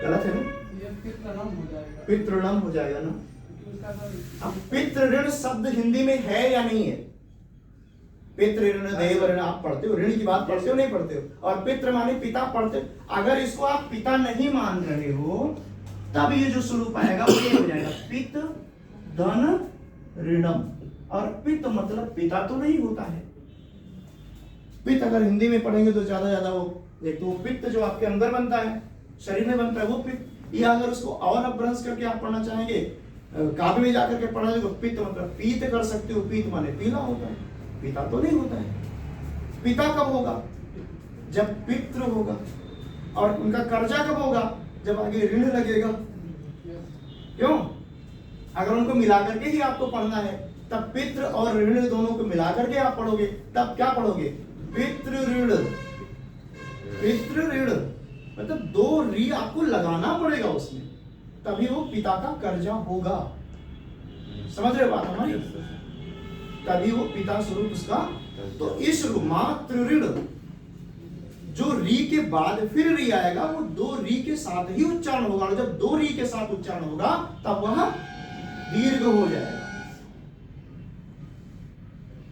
गलत है ना? ये पितृणम हो जाएगा, पितृणम हो जाएगा ना। उसका तो अब पितृ शब्द हिंदी में है या नहीं है? पितृ ऋण देव ऋण आप पढ़ते हो, ऋण की बात पढ़ते हो नहीं पढ़ते हो? और पितृ माने पिता पढ़ते हो। अगर इसको आप पिता नहीं मान रहे हो तब ये जो स्वरूप आएगा वो ये हो जाएगा, पित धन ऋणम। और पित मतलब पिता तो नहीं होता है। पित्त अगर हिंदी में पढ़ेंगे तो ज्यादा वो एक तो पित्त जो आपके अंदर बनता है, शरीर में बनता है वो पित्त, या अगर उसको और अपभ्रंश करके आप पढ़ना चाहेंगे, काव्य में जाकर के पढ़ना तो पित्त मतलब पीत कर सकते हो। पीत माने पीला होता है, पिता तो नहीं होता है। पिता कब होगा? जब पितृ होगा। और उनका कर्जा कब होगा? जब आगे ऋण लगेगा। क्यों? अगर उनको मिला करके ही आपको पढ़ना है, तब पितृ और ऋण दोनों को मिला करके आप पढ़ोगे, तब क्या पढ़ोगे? पितृ ऋण। पितृ ऋण मतलब 2 री आपको लगाना पड़ेगा उसमें, तभी वो पिता का कर्जा होगा। समझ रहे हो बात हमारी? तभी वो पिता स्वरूप उसका। तो इस मातृ ऋण जो री के बाद फिर री आएगा, वो 2 री के साथ ही उच्चारण होगा, और जब 2 री के साथ उच्चारण होगा तब वह दीर्घ हो जाएगा।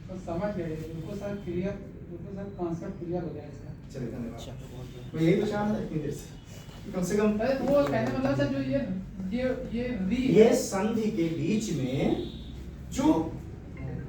तो समझ गए, उनको सर क्लियर, उनको सर कॉन्सेप्ट क्लियर हो जाएगा। चलिए धन्यवाद। मैं यही बचा रहा था इतनी देर से, कम से कम। वो कहने मतलब सर जो ये री ये संधि के बीच में जो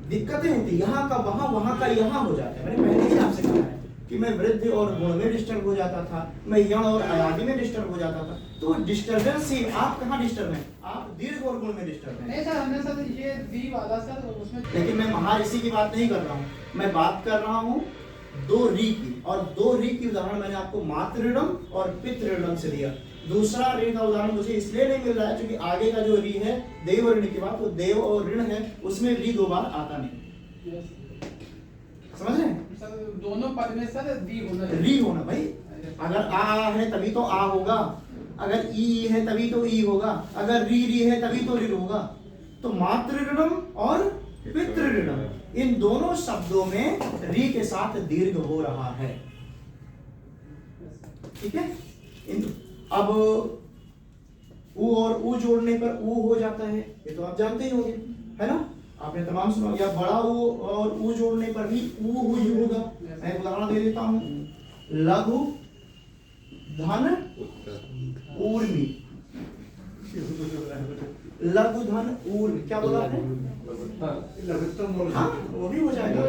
दिक्कतें होती है, यहाँ का वहां, वहां का यहाँ हो जाता है। मैंने पहले ही आपसे कहा है कि मैं वृद्धि और गुण में डिस्टर्ब हो जाता था, मैं यण और अयादि में डिस्टर्ब हो जाता था। तो डिस्टर्बेंस ही, आप कहाँ डिस्टर्ब हैं? आप दीर्घ और गुण में डिस्टर्ब हैं। नहीं सर, हमने सर ये री वाला सर उसमें, लेकिन मैं महर्षि की बात नहीं कर रहा हूँ, मैं बात कर रहा हूँ 2 री की। और 2 री की उदाहरण मैंने आपको मातृणम और पितृणम से दिया। दूसरा ऋण का उदाहरण मुझे इसलिए नहीं मिल रहा है क्योंकि आगे का जो ऋण है देव ऋण की बात, वो देव और ऋण है, उसमें ऋण 2 बार आता नहीं। समझ रहे हैं? सर दोनों पद में सर री होना चाहिए। री होना भाई। अगर आ है तभी तो आ होगा, अगर ई है तभी तो ई होगा, अगर री है तभी तो ऋण होगा। तो मातृ ऋणम और पितृ ऋणम, इन दोनों शब्दों में री के साथ दीर्घ हो रहा है। ठीक है? अब उ और उ जोड़ने पर उ हो जाता है, ये तो आप जानते ही होंगे, है ना? आपने तमाम सुना। या बड़ा उ और उ जोड़ने पर भी उ ही होगा। मैं उदाहरण दे देता हूं, लघु धन ऊर्मी। लघु धन ऊर्मी क्या बोला है? लघुत्तम बोल हाँ वो भी हो जाएगा,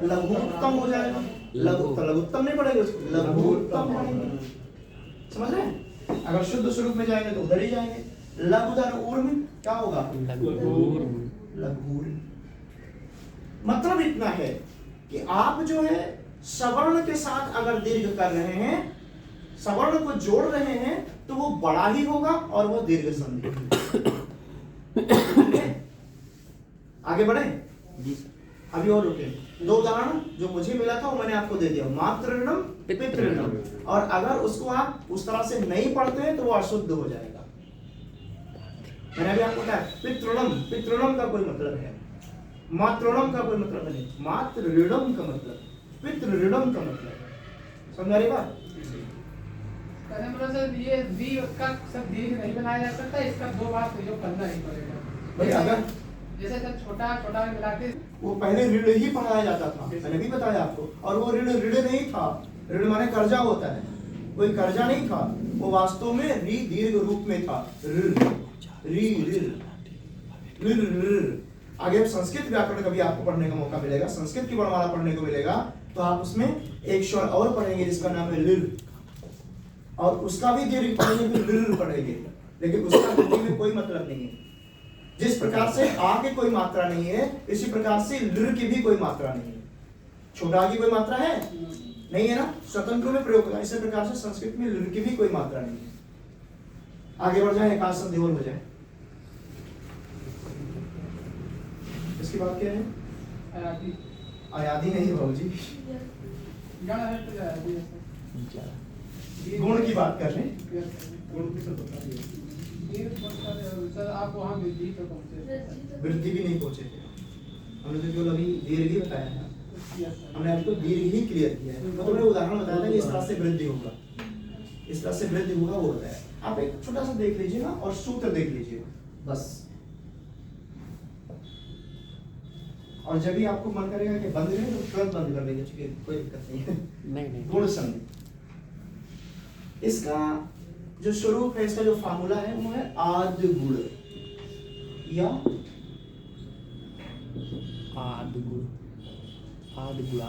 लघुत्तम हो जाएगा, लघुत्तम नहीं पड़ेगा उसको, लघुत्तम पड़ेगा। समझ रहे हैं? अगर शुद्ध स्वरूप में जाएंगे तो उधर ही जाएंगे। लघु धन ऊर में क्या होगा? लघुर। मतलब इतना है कि आप जो है सवर्ण के साथ अगर दीर्घ कर रहे हैं, सवर्ण को जोड़ रहे हैं, तो वो बड़ा ही होगा और वो दीर्घ संधि। आगे बढ़े? अभी और रुके। दो उदाहरण जो मुझे मिला था वो मैंने आपको दे दिया, मातृ ऋणम पितृ ऋणम। और अगर उसको आप उस तरह से नहीं पढ़ते हैं तो वो अशुद्ध हो जाएगा। मैंने अभी आपको बताया पितृणम, पितृणम का कोई मतलब है, मातृणम का कोई मतलब नहीं, मातृ ऋणम का मतलब, पितृ ऋणम का मतलब। समझ रही बात? कहने मतलब सर ये वी का सब दीर्घ नहीं बनाया जा सकता, इसका दो बार प्रयोग करना ही पड़ेगा। भाई अगर जैसे सर छोटा छोटा मिला के वो पहले ऋण ही पढ़ाया जाता था, मैंने भी बताया आपको, और वो ऋण ऋण नहीं था। ऋण माने कर्जा होता है, कोई कर्जा नहीं था, वो वास्तव में री दीर्घ रूप में था। आगे संस्कृत व्याकरण कभी आपको पढ़ने का मौका मिलेगा, संस्कृत की वर्णमाला पढ़ने को मिलेगा, तो आप उसमें एक स्वर और पढ़ेंगे जिसका नाम है लिर, और उसका भी दीर्घ पढ़ेंगे, फिर लिर पढ़ेंगे, लेकिन उसका हिंदी में कोई मतलब नहीं है। जिस प्रकार से आ की कोई मात्रा नहीं है, इसी प्रकार से लिर की भी कोई मात्रा नहीं है। छोटा की कोई मात्रा है नहीं है ना, स्वतंत्र में प्रयोग होता है। इसी प्रकार से संस्कृत में लिर की भी कोई मात्रा नहीं है। आगे बढ़ जाए, एकाध संधि और हो जाए। इसकी बात क्या है? आदि आयादी नहीं भाजी, गण है तो आदि है गुण की बात कर रहे हैं। गुण की तो बता दिया। सर आप वहाँ वृद्धि तो पहुँचे। वृद्धि भी नहीं पहुंचे थे, हमने तो केवल अभी दीर्घ ही बताया था, हमने अभी तो दीर्घ ही क्लियर किया है। तो मैंने उदाहरण बताया था कि इस तरह से वृद्धि होगा, इस तरह से वृद्धि होगा, वो बताया। आप एक छोटा सा देख लीजिएगा और सूत्र देख लीजिएगा बस। और जब भी आपको मन करेगा कि बंद करें तो तुरंत बंद कर देंगे, क्योंकि कोई दिक्कत नहीं है। नहीं गुण संधि, इसका जो स्वरूप है, इसका जो फार्मूला है वो है आद्य गुण या आदगुण, आदगुणा।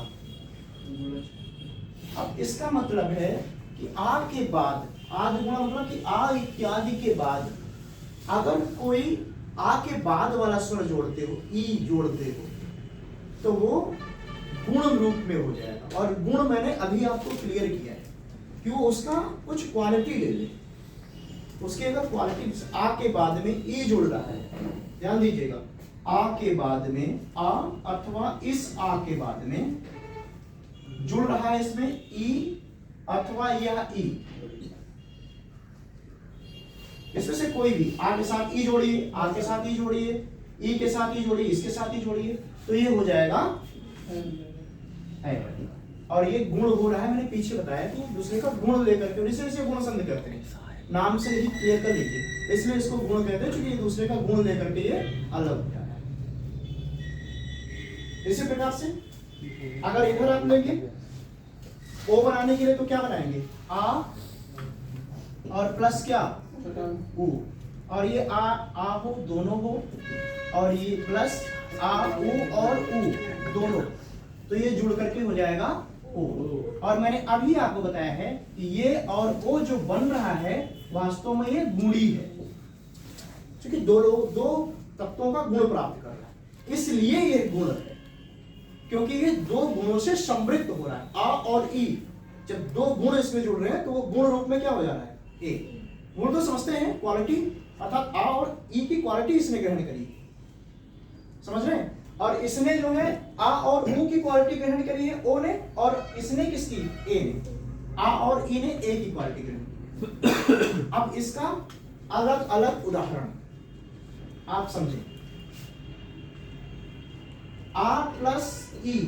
अब इसका मतलब है कि आ के बाद, आद्य गुण मतलब कि आ इत्यादि के बाद अगर कोई आ के बाद वाला स्वर जोड़ते हो, ई जोड़ते हो, तो वो गुण रूप में हो जाएगा। और गुण मैंने अभी आपको क्लियर किया है कि वो उसका कुछ क्वालिटी ले ले। उसके अगर क्वालिटी, आ के बाद में ई जुड़ रहा है, ध्यान दीजिएगा, आ के बाद में आ अथवा इस आ के बाद में जुड़ रहा है इसमें ई अथवा यह ई, इसमें से कोई भी आ के साथ ई जोड़िए, आ के साथ ई जोड़िए, ई के साथ ई जोड़िए, इसके साथ ई जोड़िए, तो ये हो जाएगा है। और ये गुण हो रहा है, मैंने पीछे बताया कि दूसरे का गुण लेकर के, इसे गुण संधि करते हैं, नाम से ही क्लियर कर लीजिए, इसलिए इसको गुण कहते हैं, क्योंकि दूसरे का गुण लेकर के ये अलग हो जाता है। इसी प्रकार से अगर इधर आप लेंगे ओ बनाने के लिए तो क्या बनाएंगे, आ और प्लस क्या, उ, और ये आ हो, दोनों हो, और ये प्लस आ उ और उ दोनों, तो ये जुड़ करके हो जाएगा ओ। और मैंने अभी आपको बताया है कि ये और ओ जो बन रहा है वास्तव में ये गुणी है, क्योंकि दो तत्वों का गुण प्राप्त कर रहा है, इसलिए ये गुण है, क्योंकि ये दो गुणों से समृद्ध हो रहा है। आ और ई, जब दो गुण इसमें जुड़ रहे हैं तो वो गुण रूप में क्या हो जा रहा है, ए। गुण तो समझते हैं, क्वालिटी, अर्थात आ और ई की क्वालिटी इसने ग्रहण करी, समझ रहे हैं। और इसने जो है आ और ऊ की क्वालिटी ग्रहण करी है ओ ने, और इसने किसकी, ए ने। आ और ई ने ए की क्वालिटी ग्रहण की। अब इसका अलग अलग उदाहरण आप समझें। आ प्लस ई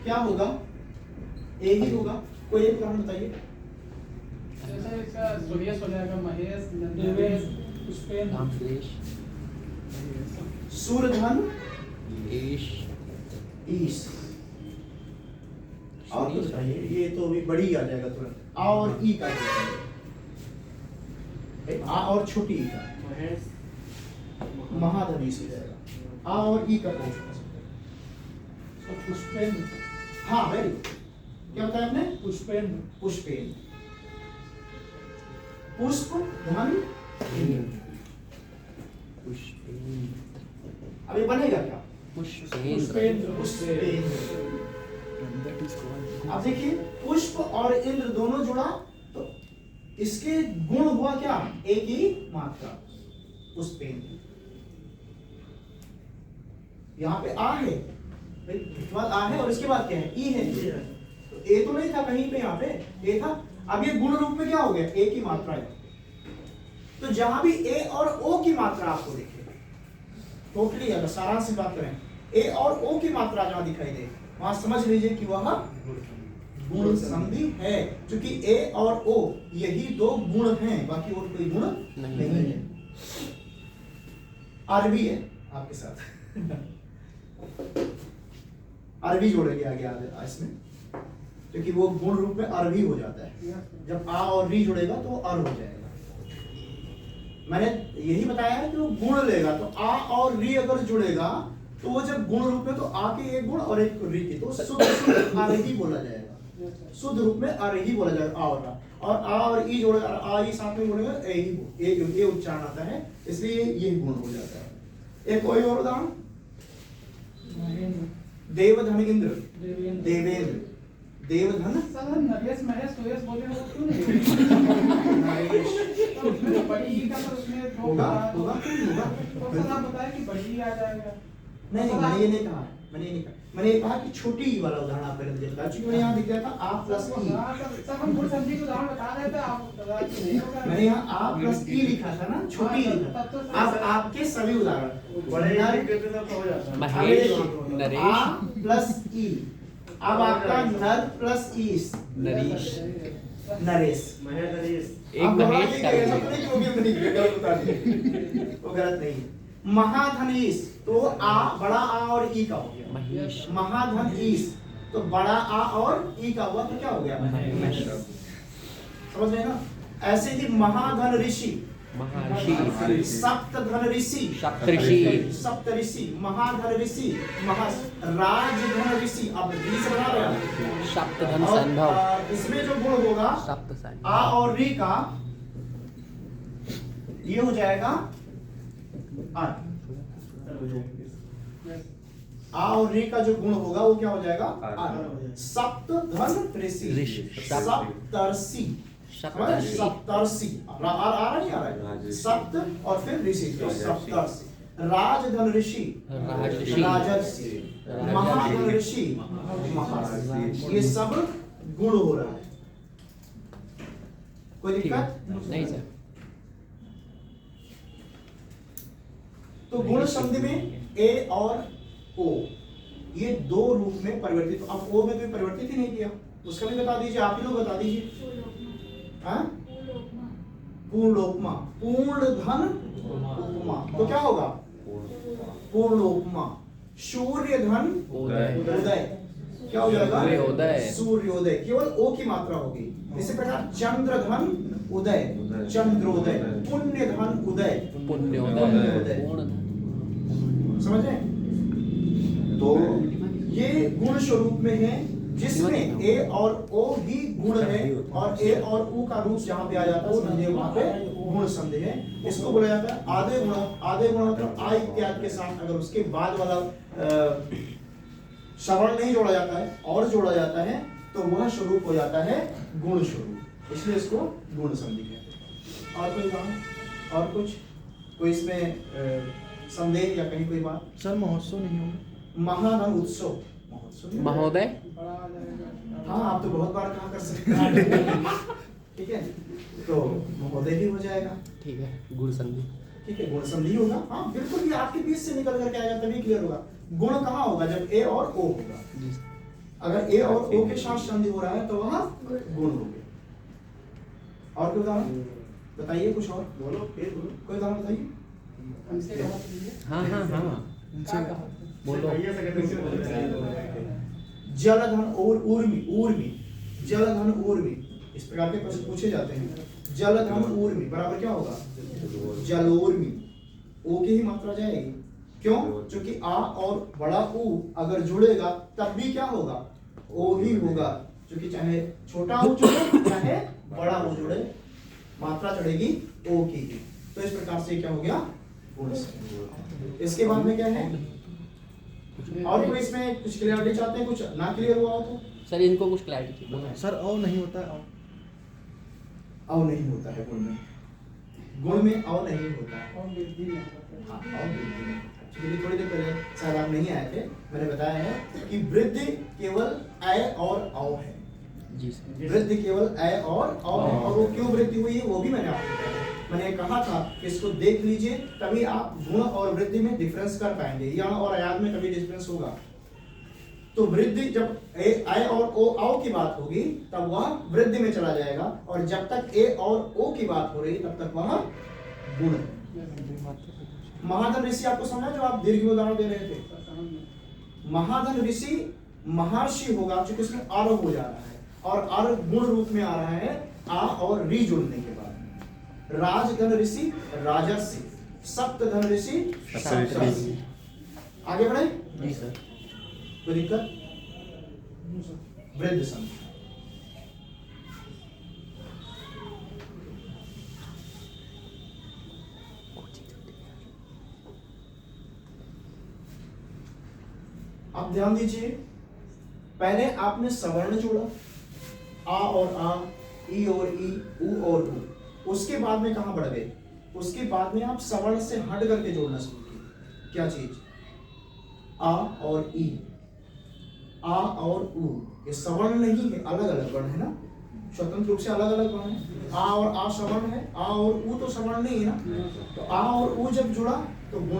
क्या होगा, ए ही होगा। कोई एक उदाहरण बताइए। जैसे इसका सूर्यस हो जाएगा, महेश, नंदेश, पुष्पेंद्र, नामदेश, सूर्यधन, ईश, ईश। और कुछ बताइए, ये तो अभी बड़ी आ जाएगा तुरंत। आ और ई का आ और छोटी ई का, महेश, महाधनीस हो जाएगा। आ और ई का प्रयोग कर सकते हैं। तो पुष्पेंद्र, हाँ वेरी क्या बताया आपने? पुष्पेंद्र, पुष्पेन, पुष्प धन इंद्र। अब ये बनेगा क्या? पुष्पेंद्र, पुष्पेंद्र। अब देखिए पुष्प और इंद्र दोनों जुड़ा तो इसके गुण हुआ क्या? एक ही मात्रा, पुष्पेंद्र। यहाँ पे आ है, इसके बाद आ है और इसके बाद क्या है? ई है। तो ए तो नहीं था कहीं पे, यहाँ पे ए था। अब ये गुण रूप में क्या हो गया? ए की मात्रा है। तो जहां भी ए और ओ की मात्रा आपको दिखे, टोटली अगर सारांश से बात करें, ए और ओ की मात्रा जहां दिखाई दे, वहां समझ लीजिए कि वह गुण संधि है, क्योंकि ए और ओ यही दो गुण हैं, बाकी और कोई गुण नहीं है। अरबी है आपके साथ अरबी जोड़ेंगे आगे इसमें, क्योंकि वो गुण रूप में अरबी हो जाता है। जब आ और री जुड़ेगा तो अर हो जाएगा। मैंने यही बताया है कि वो गुण लेगा, तो आ और री अगर जुड़ेगा तो वो जब गुण रूप में, तो आ के एक गुण और एक री की, तो शुद्ध अरही बोला जाएगा। शुद्ध रूप में अरही बोला जाएगा। आ और ई जोड़ेगा, आ ई साथ में जोड़ेगा, ए उच्चारण आता है, इसलिए ये गुण हो जाता है। एक कोई और उदाहरण, देवधन इंद्र, देवेंद्र, देवधन साला नरेश महेश सुरेश बोले वो क्यों नहीं? नरेश तो उसमें तो बड़ी ई का तो उसमें दो होगा बार- होगा होगा। तो सर आप बताया कि बड़ी ई आ जाएगा। नहीं मैंने ये नहीं कहा, मैंने ये कहा कि छोटी ई वाला उदाहरण आप पहले मुझे बताया, क्योंकि मैंने यहाँ दिख रहा था आ प्लस ई। हाँ, सर हम गुण संधि को उदाहरण बता रहे थे, आप बता रहे कि नहीं होगा। मैंने यहाँ आ प्लस ई लिखा था ना, छोटी ई लिखा था। अब आपके सभी उदाहरण बड़े नर- कहते तो हो जाता है। महेश, आ नरेश, प्लस ई। अब आपका नर प्लस ईस, नरेश, नरेश। महेश नरेश। एक आप दोहरा महेश दीजिए, ऐसा तो नहीं कि वो भी हमने नहीं किया, गलत बता दिए। वो गलत नहीं है। महाधनीस, तो आ बड़ा आ और ई का हो गया महेश, महाधन ईस, तो बड़ा आ और ई का हुआ तो क्या हो गया? महेश, समझ रहे ना? ऐसे ही महाधन ऋषि, महर्षि, सप्तधन ऋषि, सप्तऋषि, सप्तऋषि, महाधन ऋषि, राजधन ऋषि। अब ऋषि बना रहे हैं। सप्तधन और, संभव, इसमें जो गुण होगा सप्त आ संभव, और री का, ये हो जाएगा आ और री का जो गुण होगा वो क्या हो जाएगा? सप्तधन ऋषि, ऋषि, सप्तर्षि, सप्तऋषि, सप्तर्षि। आ रहा नहीं आ रहा है? सप्त और फिर ऋषि, तो सप्तर्षि। राजधन ऋषि, राजर्षि, राजर्षि, महाधन ऋषि, महर्षि। ये सब गुण हो रहा है। कोई ठीक है, दिक्कत नहीं सर। तो गुण संधि में ए और ओ ये दो रूप में परिवर्तित। अब ओ में तो परिवर्तित ही नहीं किया, उसका भी बता दीजिए, आप ही लोग बता दीजिए। हाँ? पूर्णोपमा, पूर्ण धन उपमा, तो क्या होगा? पूर्णोपमा। सूर्य धन उदय, उदय, क्या हो जाएगा? सूर्योदय, सूर्योदय। केवल ओ की मात्रा होगी। इसी प्रकार चंद्र धन उदय, चंद्रोदय। पुण्य धन उदय, पुण्योदय, पूर्ण, समझ रहे? तो ये गुण स्वरूप में है, जिसमें ए और ओ ही गुण है, और ए और ऊ का रूप जहां पे आ जाता है संधि, वहां पे गुण संधि है। इसको बोला जाता है आधे गुण। आधे गुण मतलब आ इत्यादि के साथ अगर उसके बाद वाला श्रवण नहीं जोड़ा जाता है और जोड़ा जाता है तो वह स्वरूप हो जाता है गुण स्वरूप, इसलिए इसको गुण संधि कहते हैं। और कोई बात, और कुछ कोई इसमें संदेह या कहीं कोई बात? सर महोत्सव नहीं होगा? महाधन उत्सव, महोत्सव महोदय, बड़ा आ जाएगा। हाँ आप तो बहुत बार कहा कर सकते हैं। ठीक है, तो महोदय भी हो जाएगा। ठीक है, गुण संधि, ठीक है, गुण संधि होगा। हाँ बिल्कुल, ये आपके बीच से निकल करके आएगा तभी क्लियर होगा। गुण कहाँ होगा? जब ए और ओ होगा। अगर ए और ओ के साथ संधि हो रहा है तो वह गुण हो गया। और कोई उदाहरण बताइए, कुछ और बोलो फिर बोलो। कोई उदाहरण बताइए। हमसे कहा कीजिए। हाँ हाँ हाँ, क्या कहा? बोलो, भैया से कहते हैं। जलधन और ऊर्मी, ऊर्मी, जलधन ऊर्मी, इस प्रकार के प्रश्न पूछे जाते हैं। जलधन ऊर्मी बराबर क्या होगा? जलोर्मी, ओ की ही मात्रा जाएगी। क्यों? क्योंकि आ और बड़ा ऊ अगर जुड़ेगा तब भी क्या होगा? ओ ही होगा। क्योंकि चाहे छोटा ऊ जुड़े चाहे बड़ा ऊ जुड़े, मात्रा चढ़ेगी ओ की ही। तो इस प्रकार से क्या हो गया? गुण से। इसके बाद में क्या है? और कोई इसमें कुछ क्लियरिटी चाहते हैं? कुछ ना क्लियर हुआ हो तो? सर इनको कुछ क्लैरिटी चाहिए। सर औ नहीं होता है औ। अव नहीं होता है गुण में। गुण में अव नहीं होता है। और वृद्धि में होता है। हाँ, अव वृद्धि में। Actually थोड़ी देर पहले शायद आप नहीं आए थे, मैंने बताया है कि वृद्धि केवल अ और अव है। जी सर। वृद्धि केवल अ और अव है। और वो क्यों वृद्धि हुई है वो भी मैंने आपको बताया। मैंने कहा था कि इसको देख लीजिए, तभी आप गुण और वृद्धि में डिफरेंस कर पाएंगे। यण और अयाद में कभी डिफरेंस होगा तो वृद्धि जब अ और ओ अव की बात होगी तब वह वृद्धि में चला जाएगा, और जब तक ए और ओ की बात हो रही तब तक वह गुण है। महाधन ऋषि आपको समझा जो आप दीर्घ उदाहरण दे रहे थे? महाधन ऋषि महर्षि होगा क्योंकि उसमें आर हो जा रहा है, और आर गुण रूप में आ रहा है आ और री जुड़ने के बाद। राजगण ऋषि राजर्षि, सप्तधन ऋषि सप्तर्षि। आगे बढ़े? जी सर। कोई दिक्कत? वृद्ध संख्या। आप ध्यान दीजिए, पहले आपने सवर्ण जोड़ा, आ और आ, ई और ई, उ और उ। उसके बाद में कहां बढ़ गए? उसके बाद में आप सवर्ण से हट करके जोड़ना शुरू किए। क्या चीज? आ और ई, आ और उ। ये सवर्ण नहीं है, अलग अलग वर्ण है ना, स्वतंत्र रूप से अलग अलग वर्ण है। आ और आ सवर्ण है, आ और उ तो सवर्ण नहीं है ना। तो आ और उ जब जुड़ा तो गुण